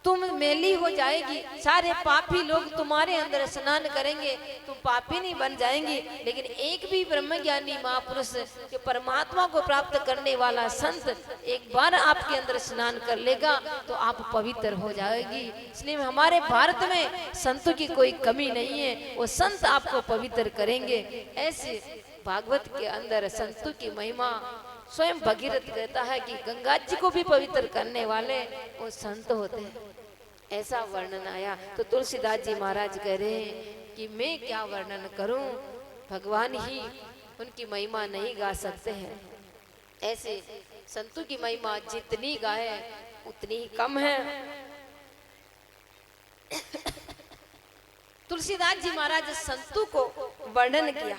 तुम मैली हो जाएगी, सारे पापी लोग तुम्हारे अंदर स्नान करेंगे, तुम पापी नहीं बन जाएंगी, लेकिन एक भी ब्रह्मज्ञानी महापुरुष जो परमात्मा को प्राप्त करने वाला संत एक बार आपके अंदर स्नान कर लेगा तो आप पवित्र हो जाएगी। इसलिए हमारे भारत में संतों की कोई कमी नहीं है, वो संत आपको पवित्र करेंगे। ऐसे भागवत के अंदर संतों की महिमा स्वयं भगीरथ कहता है कि गंगा जी को भी पवित्र करने वाले वो संत होते हैं, ऐसा वर्णन आया। तो तुलसीदास जी महाराज कह रहे हैं कि मैं क्या वर्णन करूं, भगवान ही उनकी महिमा नहीं गा सकते हैं। ऐसे संतों की महिमा जितनी गाए उतनी ही कम है। तुलसीदास जी महाराज संतों को वर्णन किया,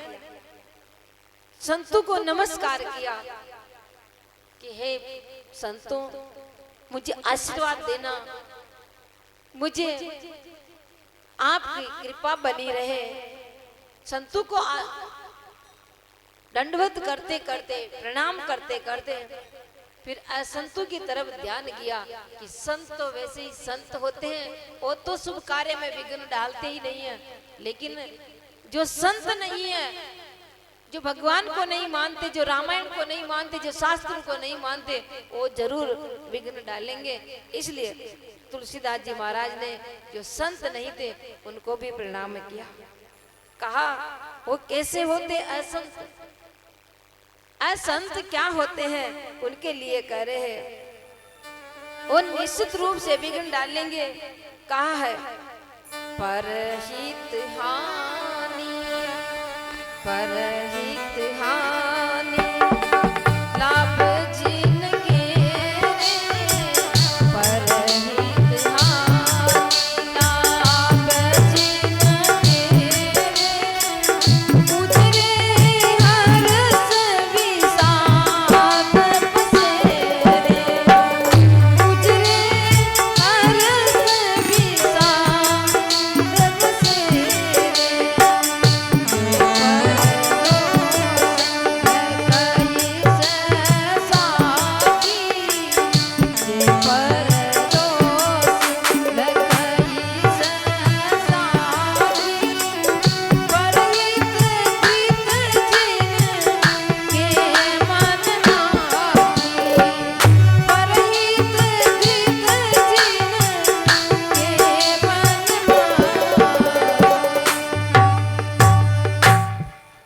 संतों को नमस्कार किया कि हे संतों मुझे आशीर्वाद देना, मुझे आपकी कृपा बनी रहे। संतों को दंडवत करते करते प्रणाम करते करते फिर असंतों की तरफ ध्यान किया कि संत तो वैसे ही संत होते हैं, वो तो शुभ कार्य में विघ्न डालते ही नहीं है, लेकिन जो संत नहीं है, जो भगवान को नहीं मानते, जो रामायण को नहीं मानते, जो शास्त्र को नहीं मानते, वो जरूर विघ्न डालेंगे। इसलिए तुलसीदास जी महाराज ने जो संत नहीं थे उनको भी प्रणाम किया। कहा वो कैसे होते असंत, असंत क्या होते हैं उनके लिए कह रहे हैं, वो निश्चित रूप से विघ्न डालेंगे। कहा है परहित हानि, परहित हानि लाभ जिनके, परहित हानि लाभ जिनके, उजरे हर्ष विषाद बसेरे, उजरे हर्ष विषाद बसेरे।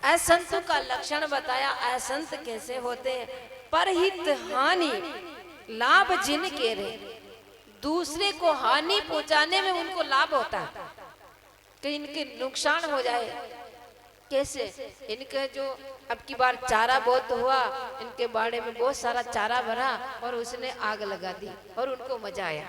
असंतों का लक्षण बताया, असंत कैसे होते हैं। परहित हानि लाभ जिनके रे, दूसरे को हानि पहुंचाने में उनको लाभ होता है कि इनके नुकसान हो जाए, कैसे इनके जो अब की बार चारा बहुत हुआ, इनके बाड़े में बहुत सारा चारा भरा और उसने आग लगा दी और उनको मजा आया।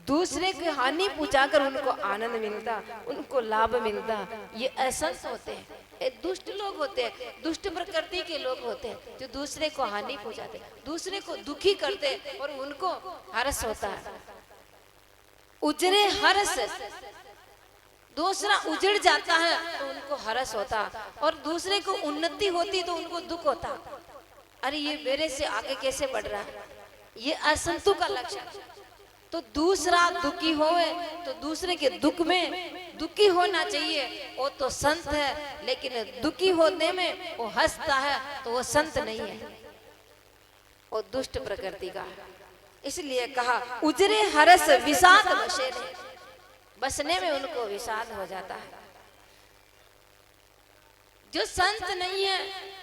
दूसरे की हानि पहुंचाकर उनको आनंद मिलता, उनको लाभ मिलता। ये असंत होते हैं, ये दुष्ट लोग होते हैं, दुष्ट प्रकृति के लोग होते हैं जो दूसरे को हानि पहुंचाते, दूसरे को दुखी करते और उनको हर्ष होता है। उजरे हर्ष, दूसरा उजड़ जाता है तो उनको हर्ष होता, और दूसरे को उन्नति होती तो उनको दुख होता। अरे ये मेरे से आगे कैसे बढ़ रहा है, ये असंतु का लक्षण। तो दूसरा दुखी होवे तो दूसरे के दुख में दुखी होना चाहिए, वो तो संत है। लेकिन दुखी होने में वो हंसता है तो वो संत नहीं है, वो दुष्ट प्रकृति का है। इसलिए कहा उजरे हर्ष विषाद बसे, बसने में उनको विषाद हो जाता है। जो संत नहीं है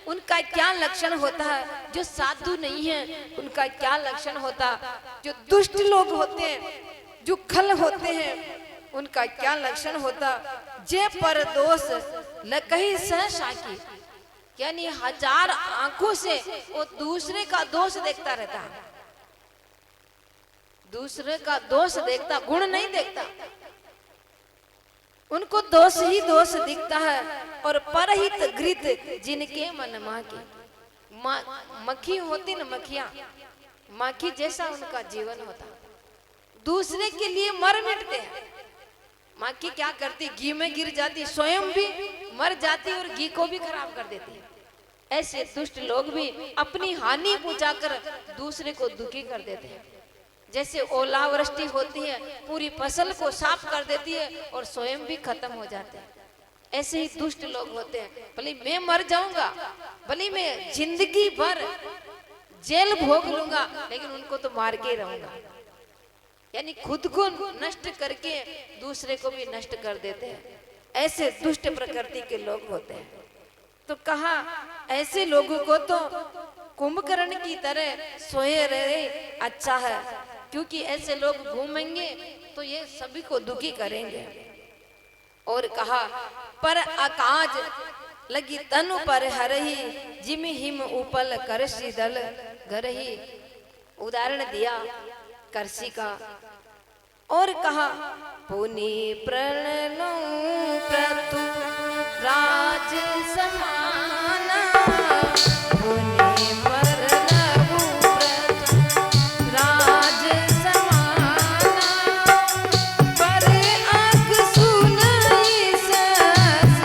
उनका क्या लक्षण होता है, जो साधु नहीं है उनका क्या लक्षण होता, जो दुष्ट लोग होते हैं, जो खल होते हैं, उनका क्या लक्षण होता। जे पर दोष लकही सहसाकी, यानी हजार आंखों से वो दूसरे का दोष देखता रहता है, दूसरे का दोष देखता, गुण नहीं देखता। उनको दोष ही दोष दिखता है। और परहित घृत जिनके मन माँ की, मक्खी होती न मक्खियां, मक्खी जैसा उनका जीवन होता, दूसरे के लिए मर मिटते हैं। मक्खी क्या करती, घी में गिर जाती, स्वयं भी मर जाती और घी को भी खराब कर देती है। ऐसे दुष्ट लोग भी अपनी हानि पहुंचाकर दूसरे को दुखी कर देते हैं। जैसे ओलावृष्टि होती है, पूरी फसल को साफ कर देती है और स्वयं भी खत्म हो जाते हैं। ऐसे ही दुष्ट लोग होते हैं। भले मैं मर जाऊंगा, भले मैं जिंदगी भर जेल भोग लूंगा, लेकिन उनको तो मार के रहूंगा। यानी खुद को नष्ट करके दूसरे को भी नष्ट कर देते हैं। ऐसे दुष्ट प्रकृति के लोग होते हैं। तो कहा ऐसे लोगों को तो कुंभकर्ण की तरह सोए रहे अच्छा है, क्योंकि ऐसे लोग घूमेंगे तो ये सभी को दुखी करेंगे। और कहा पर आकाज लगी तनु पर हरही, जिम हिम उपल करसी दल गरही। उदाहरण दिया करसी का। और कहा पुनि प्रण लो प्रतु राज समाना, पुनि प्रण लो प्रतु राज समाना, पर आँख सुनई सस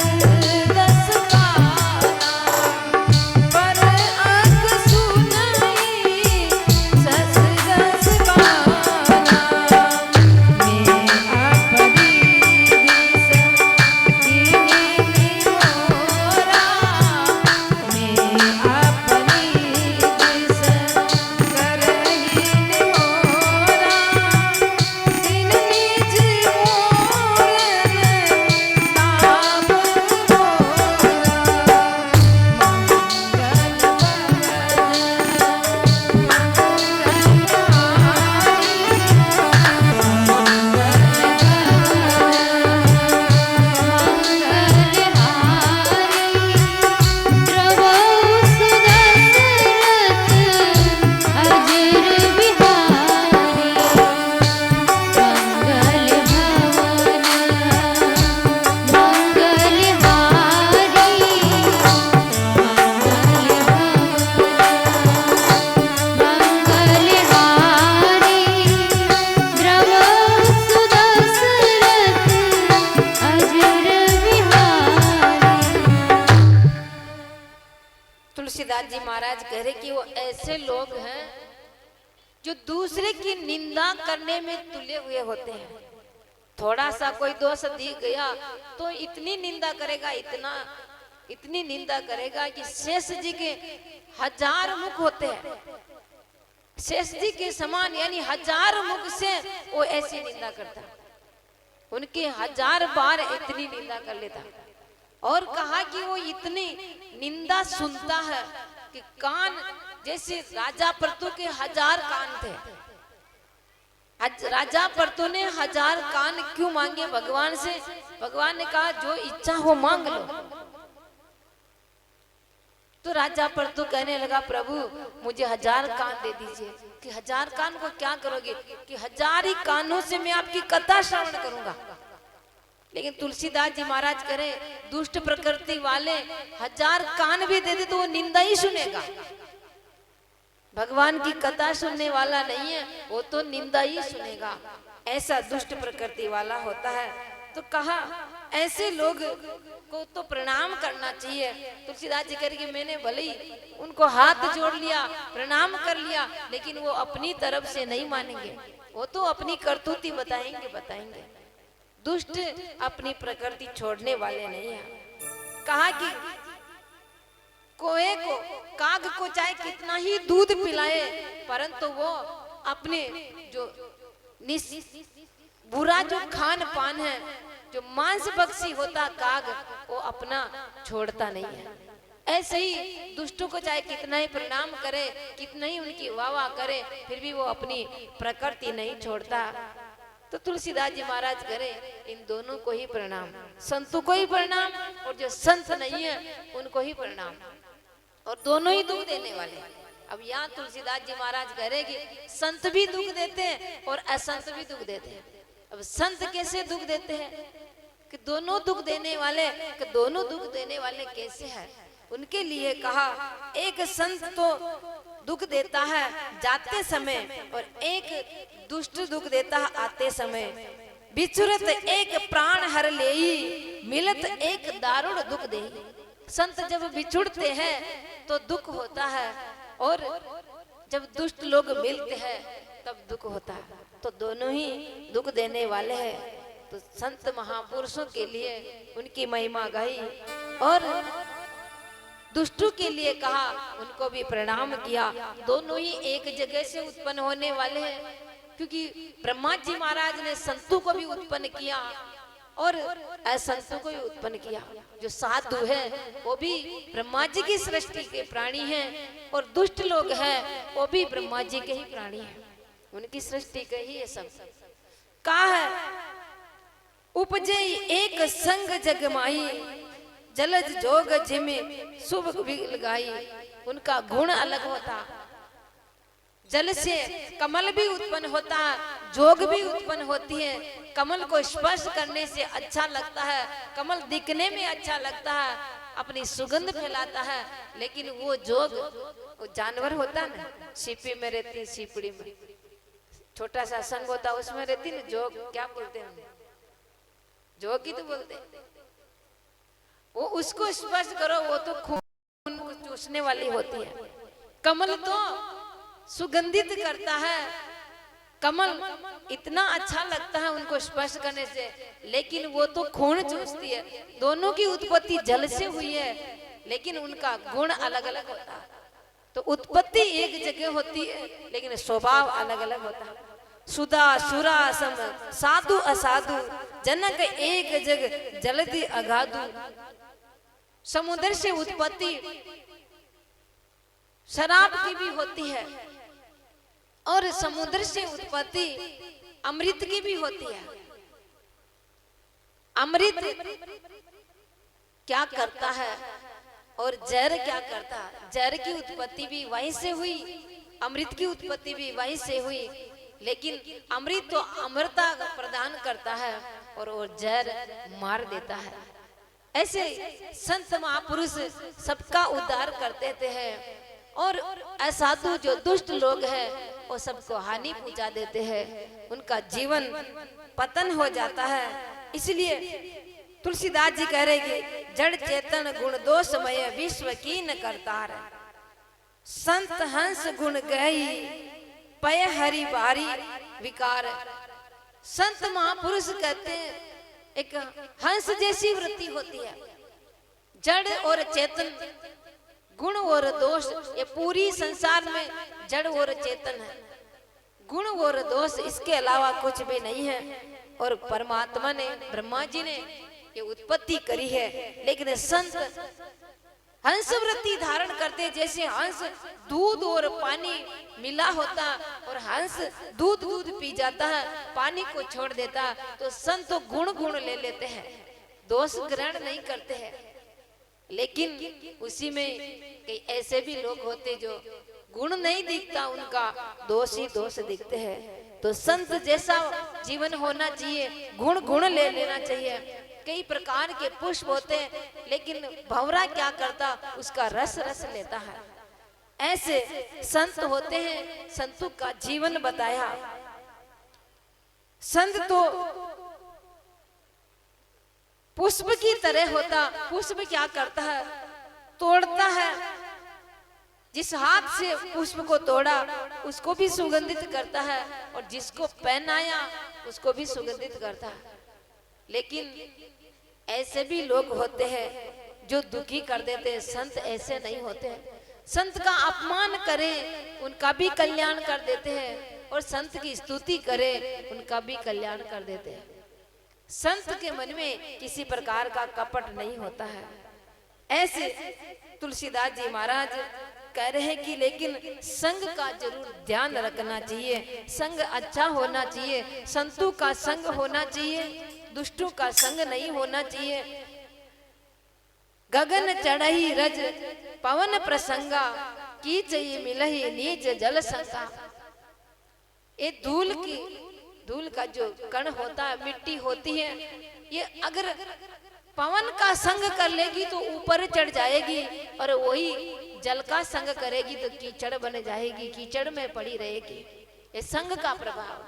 दस काना, पर आँख सुनई सस दस काना। तुलसीदास जी महाराज कह रहे कि वो ऐसे लोग हैं जो दूसरे की निंदा करने में तुले हुए होते हैं। थोड़ा सा कोई दोष दी गया तो इतनी निंदा करेगा, इतनी निंदा करेगा कि शेष जी के 1000 मुख होते हैं। शेष जी के समान, यानी 1000 मुख से वो ऐसी निंदा करता, उनके 1000 बार इतनी निंदा कर लेता। और कहा कि वो इतनी निंदा सुनता है कि कान, जैसे राजा प्रतु के 1000 कान थे। राजा प्रतु ने 1000 कान क्यों मांगे भगवान से? भगवान ने कहा जो इच्छा हो मांग लो, तो राजा पर तो कहने लगा, प्रभु मुझे 1000 कान दे दीजिए। कि 1000 कान को क्या करोगे? कि 1000 ही कानों से मैं आपकी कथा श्रवण करूंगा। लेकिन तुलसीदास जी महाराज करे, दुष्ट प्रकृति वाले 1000 कान भी दे दे तो वो निंदा ही सुनेगा। भगवान की कथा सुनने वाला नहीं है, वो तो निंदा ही सुनेगा। ऐसा दुष्ट प्रकृति वाला होता है। तो कहा ऐसे लोग को तो प्रणाम करना चाहिए। तुलसीदास जी करेंगे, मैंने भले ही उनको हाथ जोड़ लिया, प्रणाम कर लिया, लेकिन वो अपनी तरफ से नहीं मानेंगे, वो तो अपनी करतूती बताएंगे। दुष्ट अपनी प्रकृति छोड़ने वाले नहीं है। कहा कि कोए को, काग को चाहे कितना ही दूध पिलाए, परंतु वो अपने जो बुरा जो खान पान है, जो मांस भक्षी होता काग, वो अपना छोड़ता नहीं है। ऐसे ही दुष्टों को चाहे कितना ही प्रणाम करे, कितना ही उनकी वाह करे, फिर भी वो अपनी प्रकृति नहीं छोड़ता। तो तुलसीदास जी महाराज करे, इन दोनों को ही प्रणाम, संतों को ही प्रणाम, और जो संत नहीं है उनको ही प्रणाम, और दोनों ही दुख देने वाले। अब यहाँ तुलसीदास जी महाराज करेगी, संत भी दुख देते हैं और असंत भी दुख देते हैं। अब संत कैसे दुख देते हैं? कि दोनों दुख देने वाले, कि दोनों दुख देने वाले कैसे हैं? उनके लिए कहा, एक संत तो दुख देता है जाते समय, और एक दुष्ट दुख देता है आते समय। बिछुरत एक प्राण हर लेई, मिलत एक दारुण दुख दे। संत जब बिछुड़ते हैं तो दुख होता है, और जब दुष्ट लोग मिलते हैं तब दुख होता है। तो दोनों ही दुख देने वाले हैं। तो संत महापुरुषों के लिए उनकी महिमा गाई, और दुष्टों के लिए कहा, उनको भी प्रणाम किया। दोनों ही एक जगह से उत्पन्न होने वाले हैं, क्योंकि ब्रह्मा जी महाराज ने संतों को भी उत्पन्न किया और असंतों को भी उत्पन्न किया। जो साधु है वो भी ब्रह्मा जी की सृष्टि के प्राणी हैं, और दुष्ट लोग हैं वो भी ब्रह्मा जी के ही प्राणी हैं, उनकी सृष्टि के ही ये सब। कहा है, उपजे एक संग जगमाई, जलज जोग जिमे शुभ लगाई। उनका गुण अलग होता। जल से कमल भी उत्पन्न होता है, जोग भी उत्पन्न होती है। कमल को स्पर्श करने से अच्छा लगता है, कमल दिखने में अच्छा लगता है, अपनी सुगंध फैलाता है। लेकिन वो जोग, वो जानवर होता है ना, सीपी में रहती, सीपड़ी में छोटा सा संग होता, उसमें रहती ना जोग, क्या बोलते हैं, जोग ही तो बोलते हैं। वो उसको स्पर्श करो, वो तो खून को चूसने वाली होती है। कमल तो सुगंधित करता है, कमल इतना अच्छा लगता है उनको स्पर्श करने से, लेकिन वो तो खून चूसती है। दोनों की उत्पत्ति जल से हुई है, लेकिन उनका गुण अलग अलग होता है। तो उत्पत्ति एक जगह होती है, लेकिन स्वभाव अलग अलग होता है। सुधा सुरा सम, साधु असाधु, जनक एक जग जलधि अगाधु। समुद्र से उत्पत्ति शराब की भी होती है, और समुद्र से उत्पत्ति अमृत की भी होती है। अमृत क्या करता है और जहर क्या करता है? जहर की उत्पत्ति भी वहीं से हुई, अमृत की उत्पत्ति भी वहीं से हुई, लेकिन अमृत तो अमरता प्रदान करता है और वो जहर मार देता है। ऐसे संत महापुरुष सबका उद्धार करते थे, और असाधु जो दुष्ट लोग हैं वो सबको हानि पहुंचा देते हैं, उनका जीवन पतन हो जाता है। इसलिए तुलसीदास जी कह रहे कि जड़ चेतन गुण दोषमय विश्व कीन करतार, संत हंस गुण गई पय हरि बारी विकार। संत महापुरुष कहते हैं एक हंस जैसी वृत्ति होती है। जड़ और चेतन, गुण और दोष, ये पूरी संसार में जड़ और चेतन है। गुण और दोष, इसके अलावा कुछ भी नहीं है। और परमात्मा ने, ब्रह्मा जी ने ये उत्पत्ति करी है। लेकिन संत हंस वृत्ति धारण करते, जैसे हंस दूध और पानी मिला होता और हंस दूध पी जाता है, पानी को छोड़ देता, तो संत तो गुण ले लेते हैं, दोष ग्रहण नहीं करते हैं। लेकिन उसी में कई ऐसे भी लोग होते जो गुण नहीं दिखता, उनका दोष ही दोष दिखते हैं। तो संत जैसा जीवन होना चाहिए, गुण गुण ले लेना चाहिए। कई प्रकार के पुष्प होते हैं, लेकिन भंवरा क्या करता, उसका रस रस लेता है। ऐसे संत होते हैं, संतों का जीवन बताया। संत तो पुष्प की तरह होता। पुष्प क्या करता है, तोड़ता है। जिस हाथ से पुष्प को तोड़ा उसको भी सुगंधित करता है, और जिसको पहनाया उसको भी सुगंधित करता है। लेकिन ऐसे भी लोग होते हैं जो दुखी कर देते हैं। संत ऐसे नहीं होते हैं। संत का अपमान करें उनका भी कल्याण कर देते हैं, और संत की स्तुति करें उनका भी कल्याण कर देते हैं। संत के मन में किसी प्रकार का कपट नहीं होता है। ऐसे तुलसीदास जी महाराज कह रहे हैं कि लेकिन संग का जरूर ध्यान रखना चाहिए। संग अच्छा होना चाहिए, संतों का संग होना चाहिए, दुष्टों का संग नहीं होना चाहिए। गगन चढ़ही रज पवन प्रसंगा, की चाहिए मिलही नीच जल संगा। ये धूल का जो कण होता है, मिट्टी होती है, ये अगर पवन का संग कर लेगी तो ऊपर चढ़ जाएगी, और वही जल का संग करेगी तो कीचड़ बन जाएगी, कीचड़ में पड़ी रहेगी। ये संग का प्रभाव।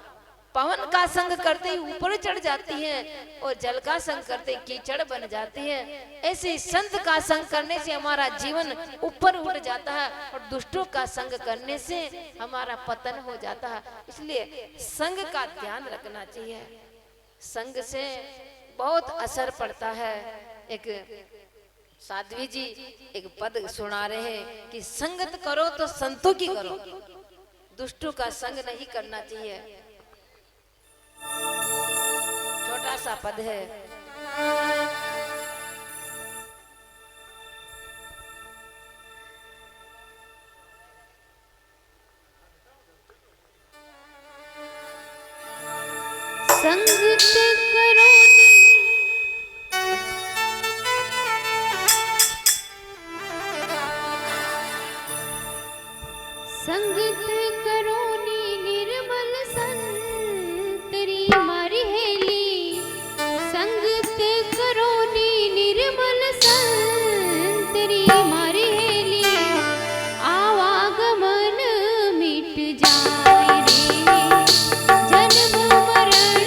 पवन का संग करते ही ऊपर चढ़ जाती है, और जल का संग करते ही कीचड़ बन जाती है। ऐसे संत का संग करने से हमारा जीवन ऊपर उठ जाता है, और दुष्टों का संग करने से हमारा पतन हो जाता है। इसलिए संग का ध्यान रखना चाहिए। संग से बहुत असर पड़ता है। एक साध्वी जी एक पद सुना रहे हैं कि संगत करो तो संतों की करो, दुष्टों का संग नहीं करना चाहिए। छोटा सा पद है। संगत करो संगत करोनी निर्मल संतरी मारी हेली। संगत करोनी निर्मल संतरी मारी हेली। आवागमन मिट जाए रे, जन्म मरण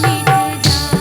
मिट जाए।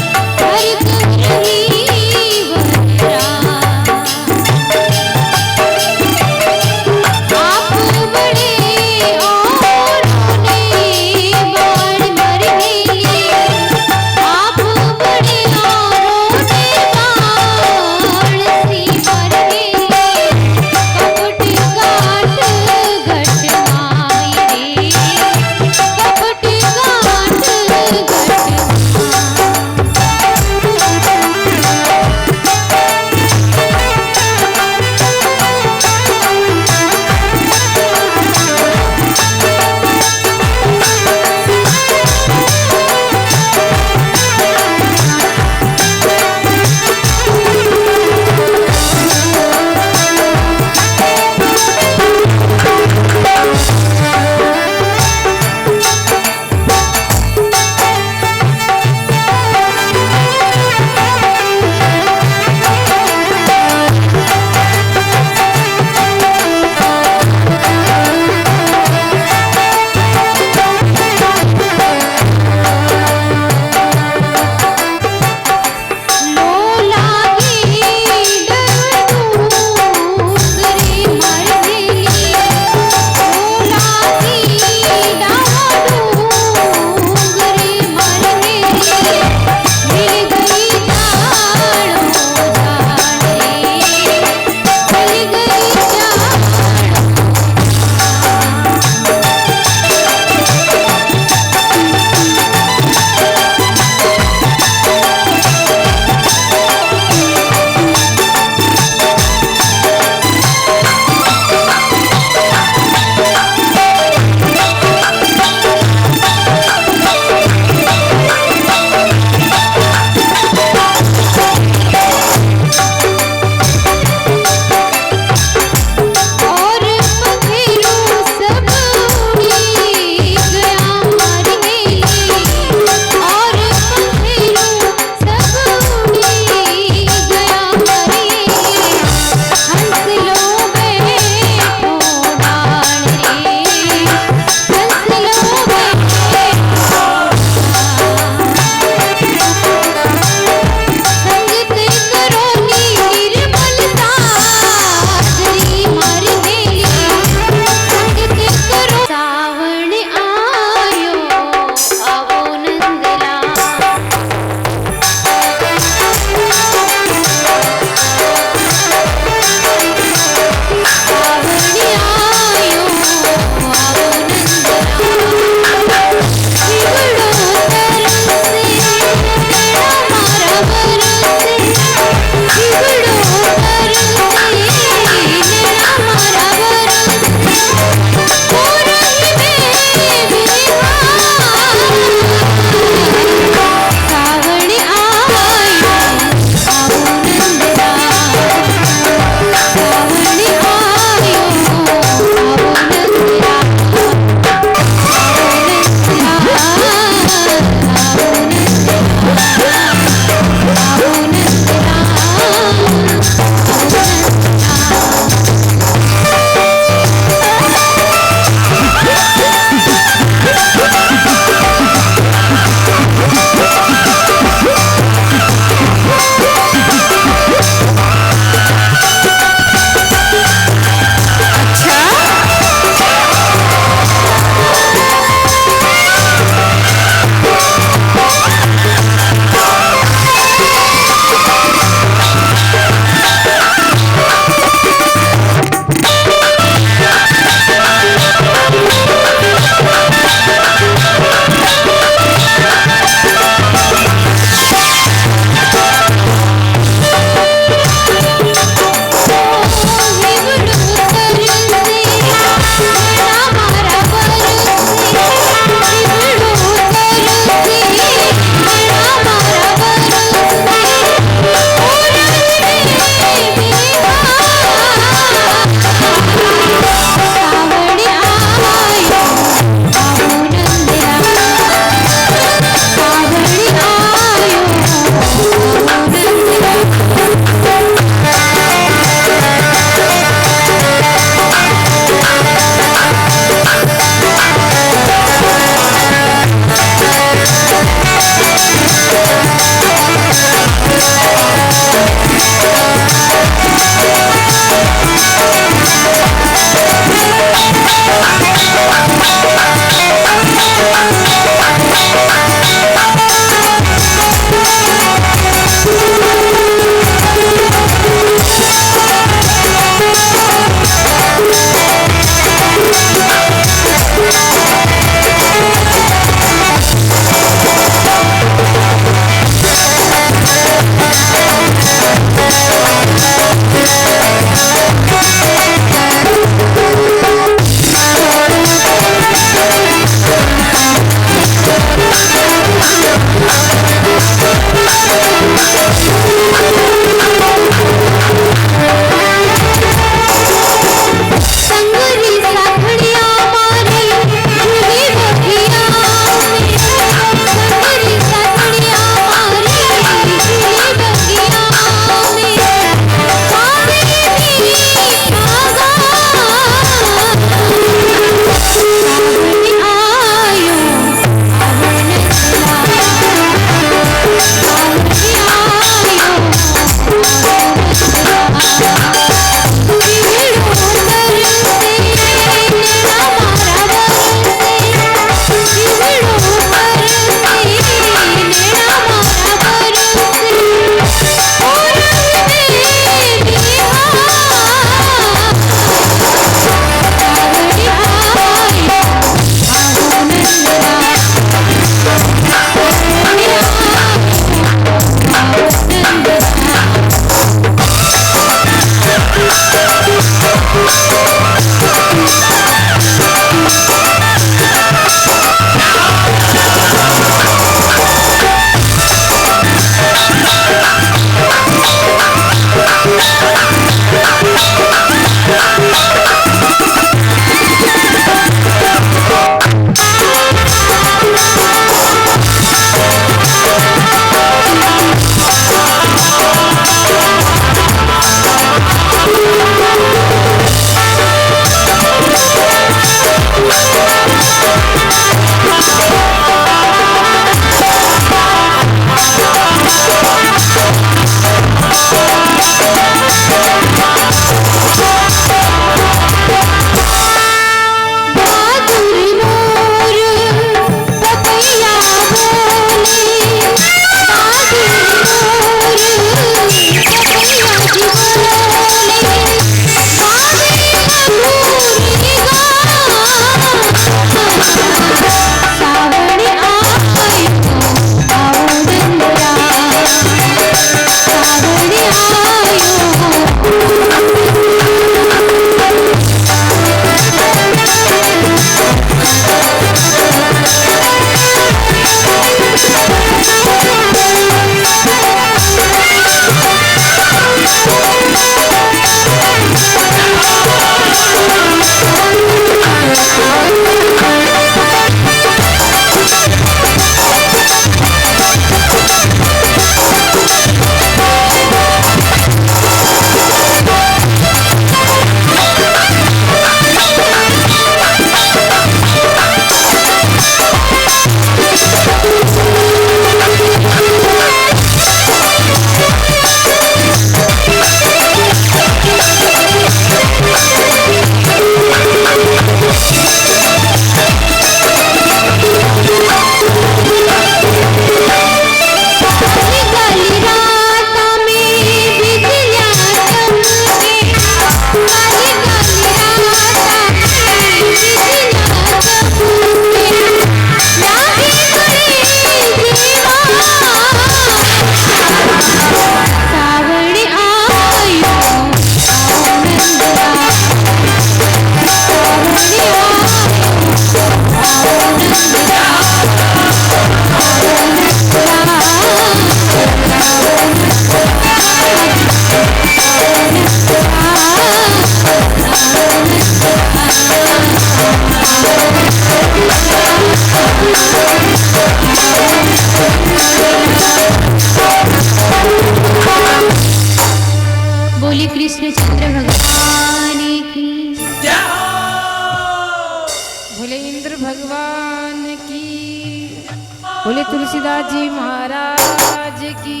बोले तुलसीदास जी महाराज की।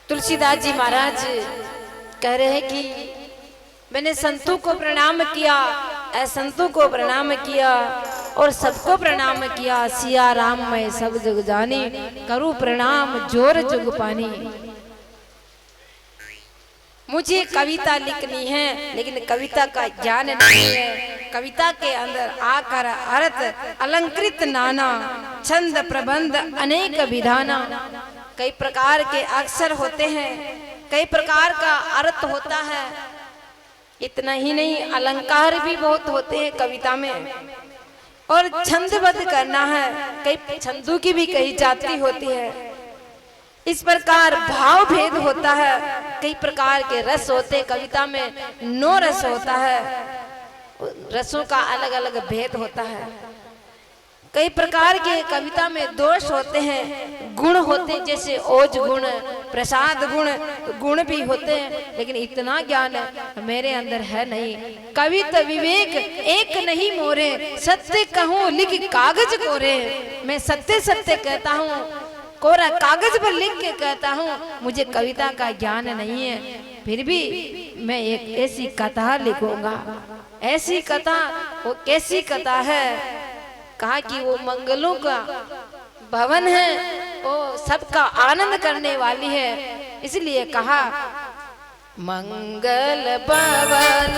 तुलसीदास जी महाराज कह रहे हैं कि मैंने संतों को प्रणाम किया, असंतों को प्रणाम किया और सबको प्रणाम किया। सिया राम मैं सब जग जानी, करूं प्रणाम जोर जुग पानी। मुझे कविता लिखनी है लेकिन कविता का ज्ञान नहीं है। कविता के अंदर आकर अर्थ अलंकृत नाना, छंद प्रबंध अनेक विधाना। कई प्रकार के अक्षर होते हैं, कई प्रकार का अर्थ होता है। इतना ही नहीं, अलंकार भी बहुत होते हैं कविता में। और छंदबद्ध करना है, कई छंदों की भी कई जाति होती है। इस प्रकार भाव भेद होता है। कई प्रकार के रस होते हैं कविता में, 9 रस होता है। रसों का अलग अलग भेद होता है। कई प्रकार के कविता में दोष होते हैं, गुण होते हैं, जैसे ओज गुण, प्रसाद गुण, गुण भी होते हैं। लेकिन इतना ज्ञान मेरे अंदर है नहीं। कविता विवेक एक नहीं मोरे, सत्य कहूँ लिख कागज कोरे। मैं सत्य सत्य कहता हूँ, कोरा कागज पर लिख के कहता हूँ। मुझे कविता का ज्ञान नहीं है, फिर भी मैं एक ऐसी कथा लिखूंगा। ऐसी कथा, वो कैसी कथा है? कहा कि वो मंगलों का भवन है, वो सबका आनंद करने वाली है। इसलिए कहा मंगल भवन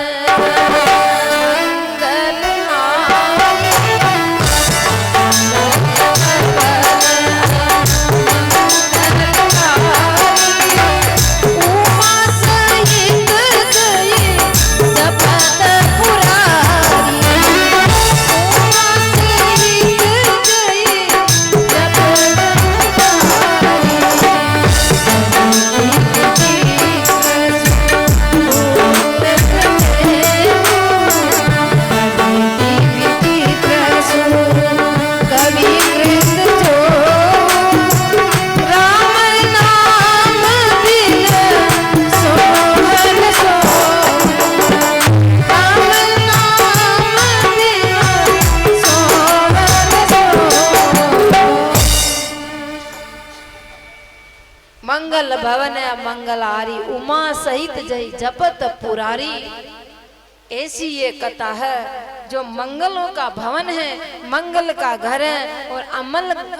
मंगल भवन मंगलारी, उमा सहित जय जपत पुरारी। ऐसी ये कथा है जो मंगलों का भवन है, मंगल का घर है और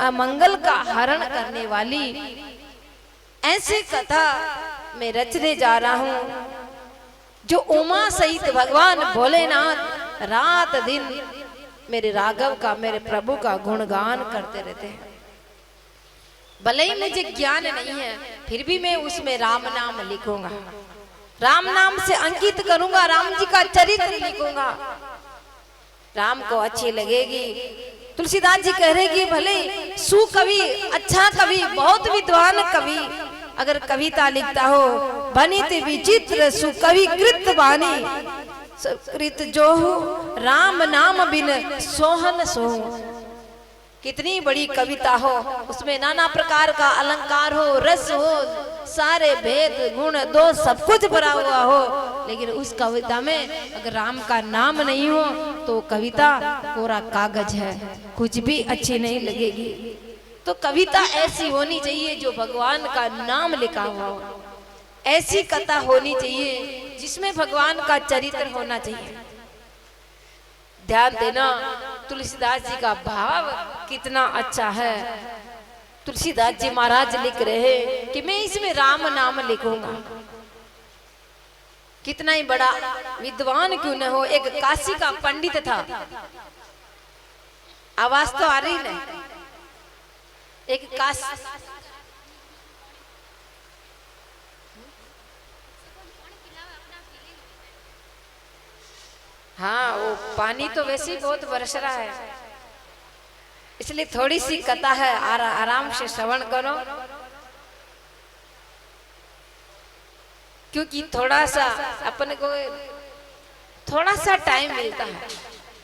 अमंगल का हरण करने वाली। ऐसी कथा मैं रचने जा रहा हूँ जो उमा सहित भगवान भोलेनाथ रात दिन मेरे राघव का, मेरे प्रभु का गुणगान करते रहते हैं। भले ही मुझे ज्ञान नहीं है, फिर भी मैं उसमें राम नाम लिखूंगा, राम नाम से अंकित करूंगा, राम जी का चरित्र लिखूंगा। राम को अच्छी लगेगी। तुलसीदास जी कह रहे कि भले सुकवि, अच्छा कवि, बहुत विद्वान कवि अगर कविता लिखता हो, बनित विचित्र सुकवि कृत वाणी, कृत जो हो राम नाम बिन सोहन सोहू। कितनी बड़ी कविता हो, उसमें नाना प्रकार का अलंकार हो, रस हो, सारे भेद गुण दोष सब कुछ भरा हुआ हो, लेकिन उस कविता में अगर राम का नाम नहीं हो तो कविता कोरा कागज है, कुछ भी अच्छी नहीं लगेगी। तो कविता ऐसी होनी चाहिए जो भगवान का नाम लिखा हुआ हो। ऐसी कथा होनी चाहिए जिसमें भगवान का चरित्र होना चाहिए। ध्यान देना, तुलसीदास जी का भाव कितना अच्छा है। तुलसीदास जी महाराज लिख रहे हैं कि मैं इसमें राम नाम लिखूंगा। कितना ही बड़ा विद्वान क्यों न हो, एक काशी का पंडित था। आवाज तो आ रही है। एक काशी, हाँ वो पानी तो वैसे ही बहुत बरस रहा है, इसलिए थोड़ी सी कथा है, आराम से श्रवण करो, क्योंकि थोड़ा सा अपन को थोड़ा सा टाइम मिलता है।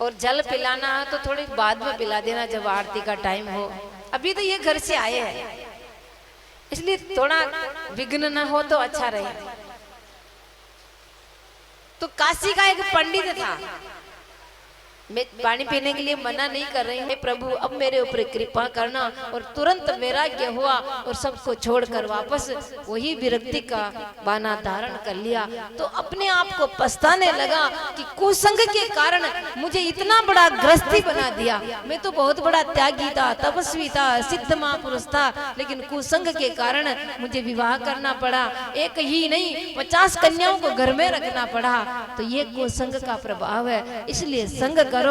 और जल पिलाना है तो थोड़ी बाद में पिला देना जब आरती का टाइम हो। अभी तो ये घर से आए हैं, इसलिए थोड़ा विघ्न न हो तो अच्छा रहे। तो काशी का एक पंडित था, मैं पानी पीने के लिए मना नहीं कर रही हूँ प्रभु, अब मेरे ऊपर कृपा करना। और तुरंत वैराग्य हुआ और सबको छोड़कर वापस वही विरक्ति का बाना धारण कर लिया। तो अपने आप को पछताने लगा कि कुसंग के कारण मुझे इतना बड़ा गृहस्थी बना दिया। मैं तो बहुत बड़ा त्यागी था, तपस्वी था, सिद्ध महापुरुष था, लेकिन कुसंग के कारण मुझे विवाह करना पड़ा। एक ही नहीं 50 कन्याओं को घर में रखना पड़ा। तो ये कुसंग का प्रभाव है, इसलिए संग करो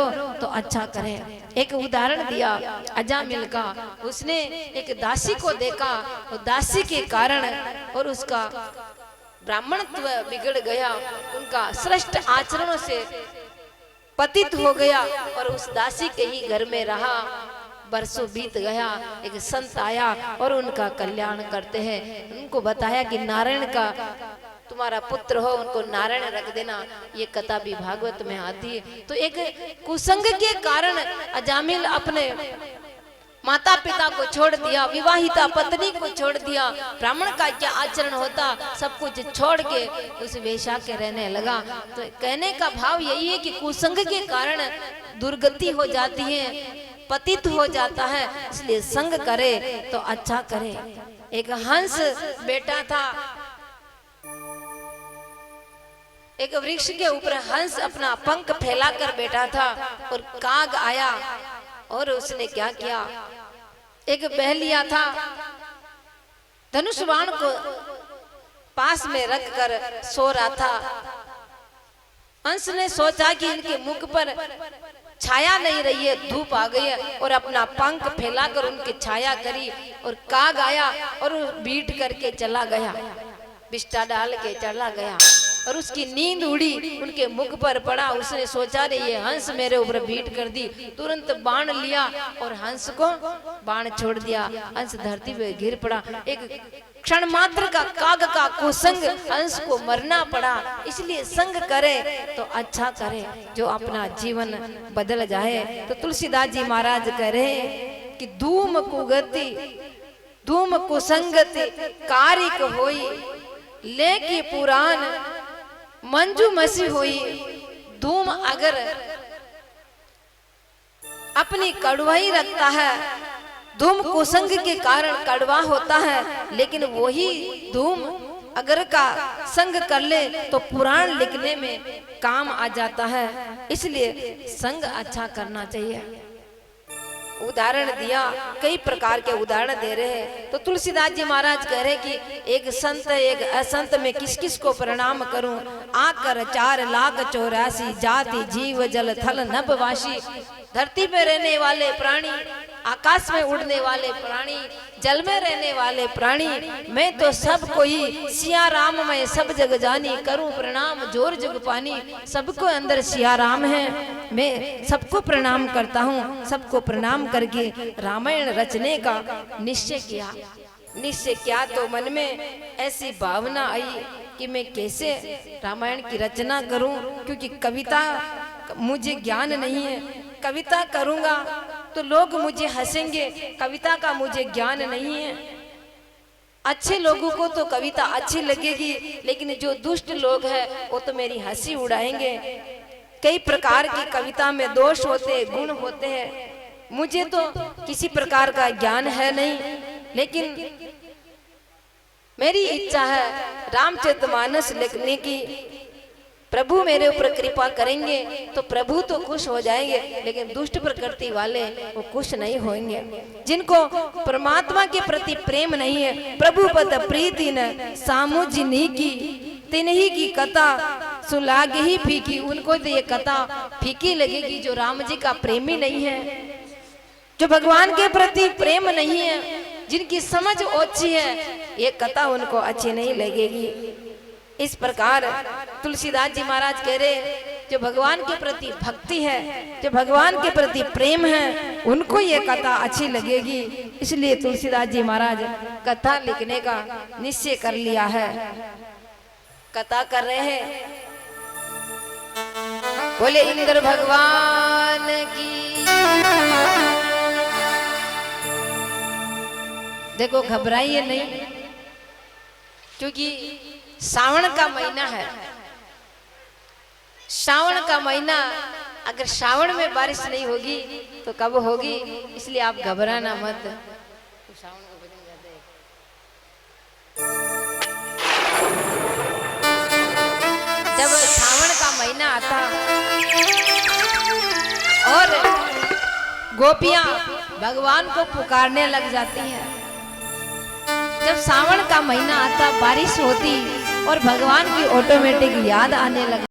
तो अच्छा करें। एक उदाहरण दिया अजामिल का। उसने एक दासी को देखा, वो दासी के कारण और उसका ब्राह्मणत्व बिगड़ गया, उनका श्रेष्ठ आचरणों से पतित हो गया और उस दासी के ही घर में रहा। बरसों बीत गया, एक संत आया और उनका कल्याण करते हैं। उनको बताया कि नारायण का तुम्हारा पुत्र हो, उनको नारायण रख देना। ये कथा भी भागवत में आती है। तो एक कुसंग के कारण अजामिल अपने माता पिता को छोड़ दिया, विवाहिता पत्नी को छोड़ दिया, ब्राह्मण का क्या आचरण होता सब कुछ छोड़ के उस वेश्या के रहने लगा। तो कहने का भाव यही है कि कुसंग के कारण दुर्गति हो जाती है, पतित हो जाता है, इसलिए संग करे तो अच्छा करे। एक हंस बेटा था, एक वृक्ष के ऊपर हंस अपना पंख फैलाकर बैठा था और काग आया और उसने क्या किया, एक बहलिया था, धनुष बाण को पास में रखकर सो रहा था। हंस ने सोचा कि इनके मुख पर छाया नहीं रही है, धूप आ गई है, और अपना पंख फैलाकर उनकी छाया करी और काग आया और बीट करके चला गया, बिस्टा डाल के चला गया और उसकी नींद उड़ी, उनके मुख पर पड़ा। उसने सोचा रे ये हंस मेरे ऊपर बीट कर दी, तुरंत बाण लिया और हंस को बाण छोड़ दिया। हंस धरती पे गिर पड़ा। एक क्षण मात्र का काग का कुसंग हंस को मरना पड़ा। इसलिए संग करे तो अच्छा करे, जो अपना जीवन बदल जाए। तो तुलसीदास जी महाराज कह रहे कि धूम कुगति धूम कुसंगति कारिक होई, लेकी पुराण मंजू मसी हुई। धूम अगर अपनी कड़वाई रखता है, धूम कुसंग के कारण कड़वा होता है, लेकिन वही धूम अगर का संग कर ले तो पुराण लिखने में काम आ जाता है। इसलिए संग अच्छा करना चाहिए। उदाहरण दिया, कई प्रकार के उदाहरण दे रहे हैं। तो तुलसीदास जी महाराज कह रहे कि एक संत एक असंत में किस किस को प्रणाम करूं। आकर 4,84,000 जाति जीव जल थल नभवासी। धरती पे रहने वाले प्राणी, आकाश में उड़ने वाले प्राणी, जल में रहने वाले प्राणी, मैं तो सब कोई सिया राम मैं सब जग जानी। करूं प्रणाम जोर जग पानी। सबको अंदर सिया राम है, मैं सबको प्रणाम करता हूं। सबको प्रणाम करके रामायण रचने का निश्चय किया। निश्चय किया तो मन में ऐसी भावना आई कि मैं कैसे रामायण की रचना करूं, क्योंकि कविता मुझे ज्ञान नहीं है। कविता करूंगा तो लोग मुझे हंसेंगे, कविता का मुझे ज्ञान नहीं है। अच्छे लोगों को तो कविता अच्छी लगेगी, लेकिन जो दुष्ट लोग हैं वो तो मेरी हंसी उड़ाएंगे। कई प्रकार की कविता में दोष होते, गुण होते हैं। मुझे तो किसी प्रकार का ज्ञान है नहीं, लेकिन मेरी इच्छा है रामचरितमानस लिखने की। प्रभु मेरे ऊपर कृपा करेंगे तो प्रभु तो खुश हो जाएंगे, लेकिन दुष्ट प्रकृति वाले वो खुश नहीं होंगे। जिनको परमात्मा के प्रति प्रेम नहीं है, प्रभु पद प्रीति न सामुजिनी की तिन्ही की कथा सुलाग ही फीकी। उनको तो ये कथा फीकी लगेगी जो राम जी का प्रेमी नहीं है, जो भगवान के प्रति प्रेम नहीं है, जिनकी समझ ओछी है, ये कथा उनको अच्छी नहीं लगेगी। इस प्रकार तुलसीदास जी महाराज कह रहे जो भगवान के प्रति भक्ति है, जो भगवान के प्रति प्रेम है, उनको ये कथा अच्छी लगेगी। इसलिए तुलसीदास जी महाराज कथा लिखने का निश्चय कर लिया है। कथा कर रहे हैं। बोले इंद्र भगवान की। देखो घबराइए नहीं, क्योंकि सावन का महीना है। सावन का महीना अगर श्रावण में बारिश नहीं होगी तो कब होगी, इसलिए आप घबराना मत। तो श्रावण को भजन गाते हैं। जब श्रावण का महीना आता और गोपियां भगवान को पुकारने लग जाती हैं, जब सावन का महीना आता बारिश होती और भगवान की ऑटोमेटिक याद आने लग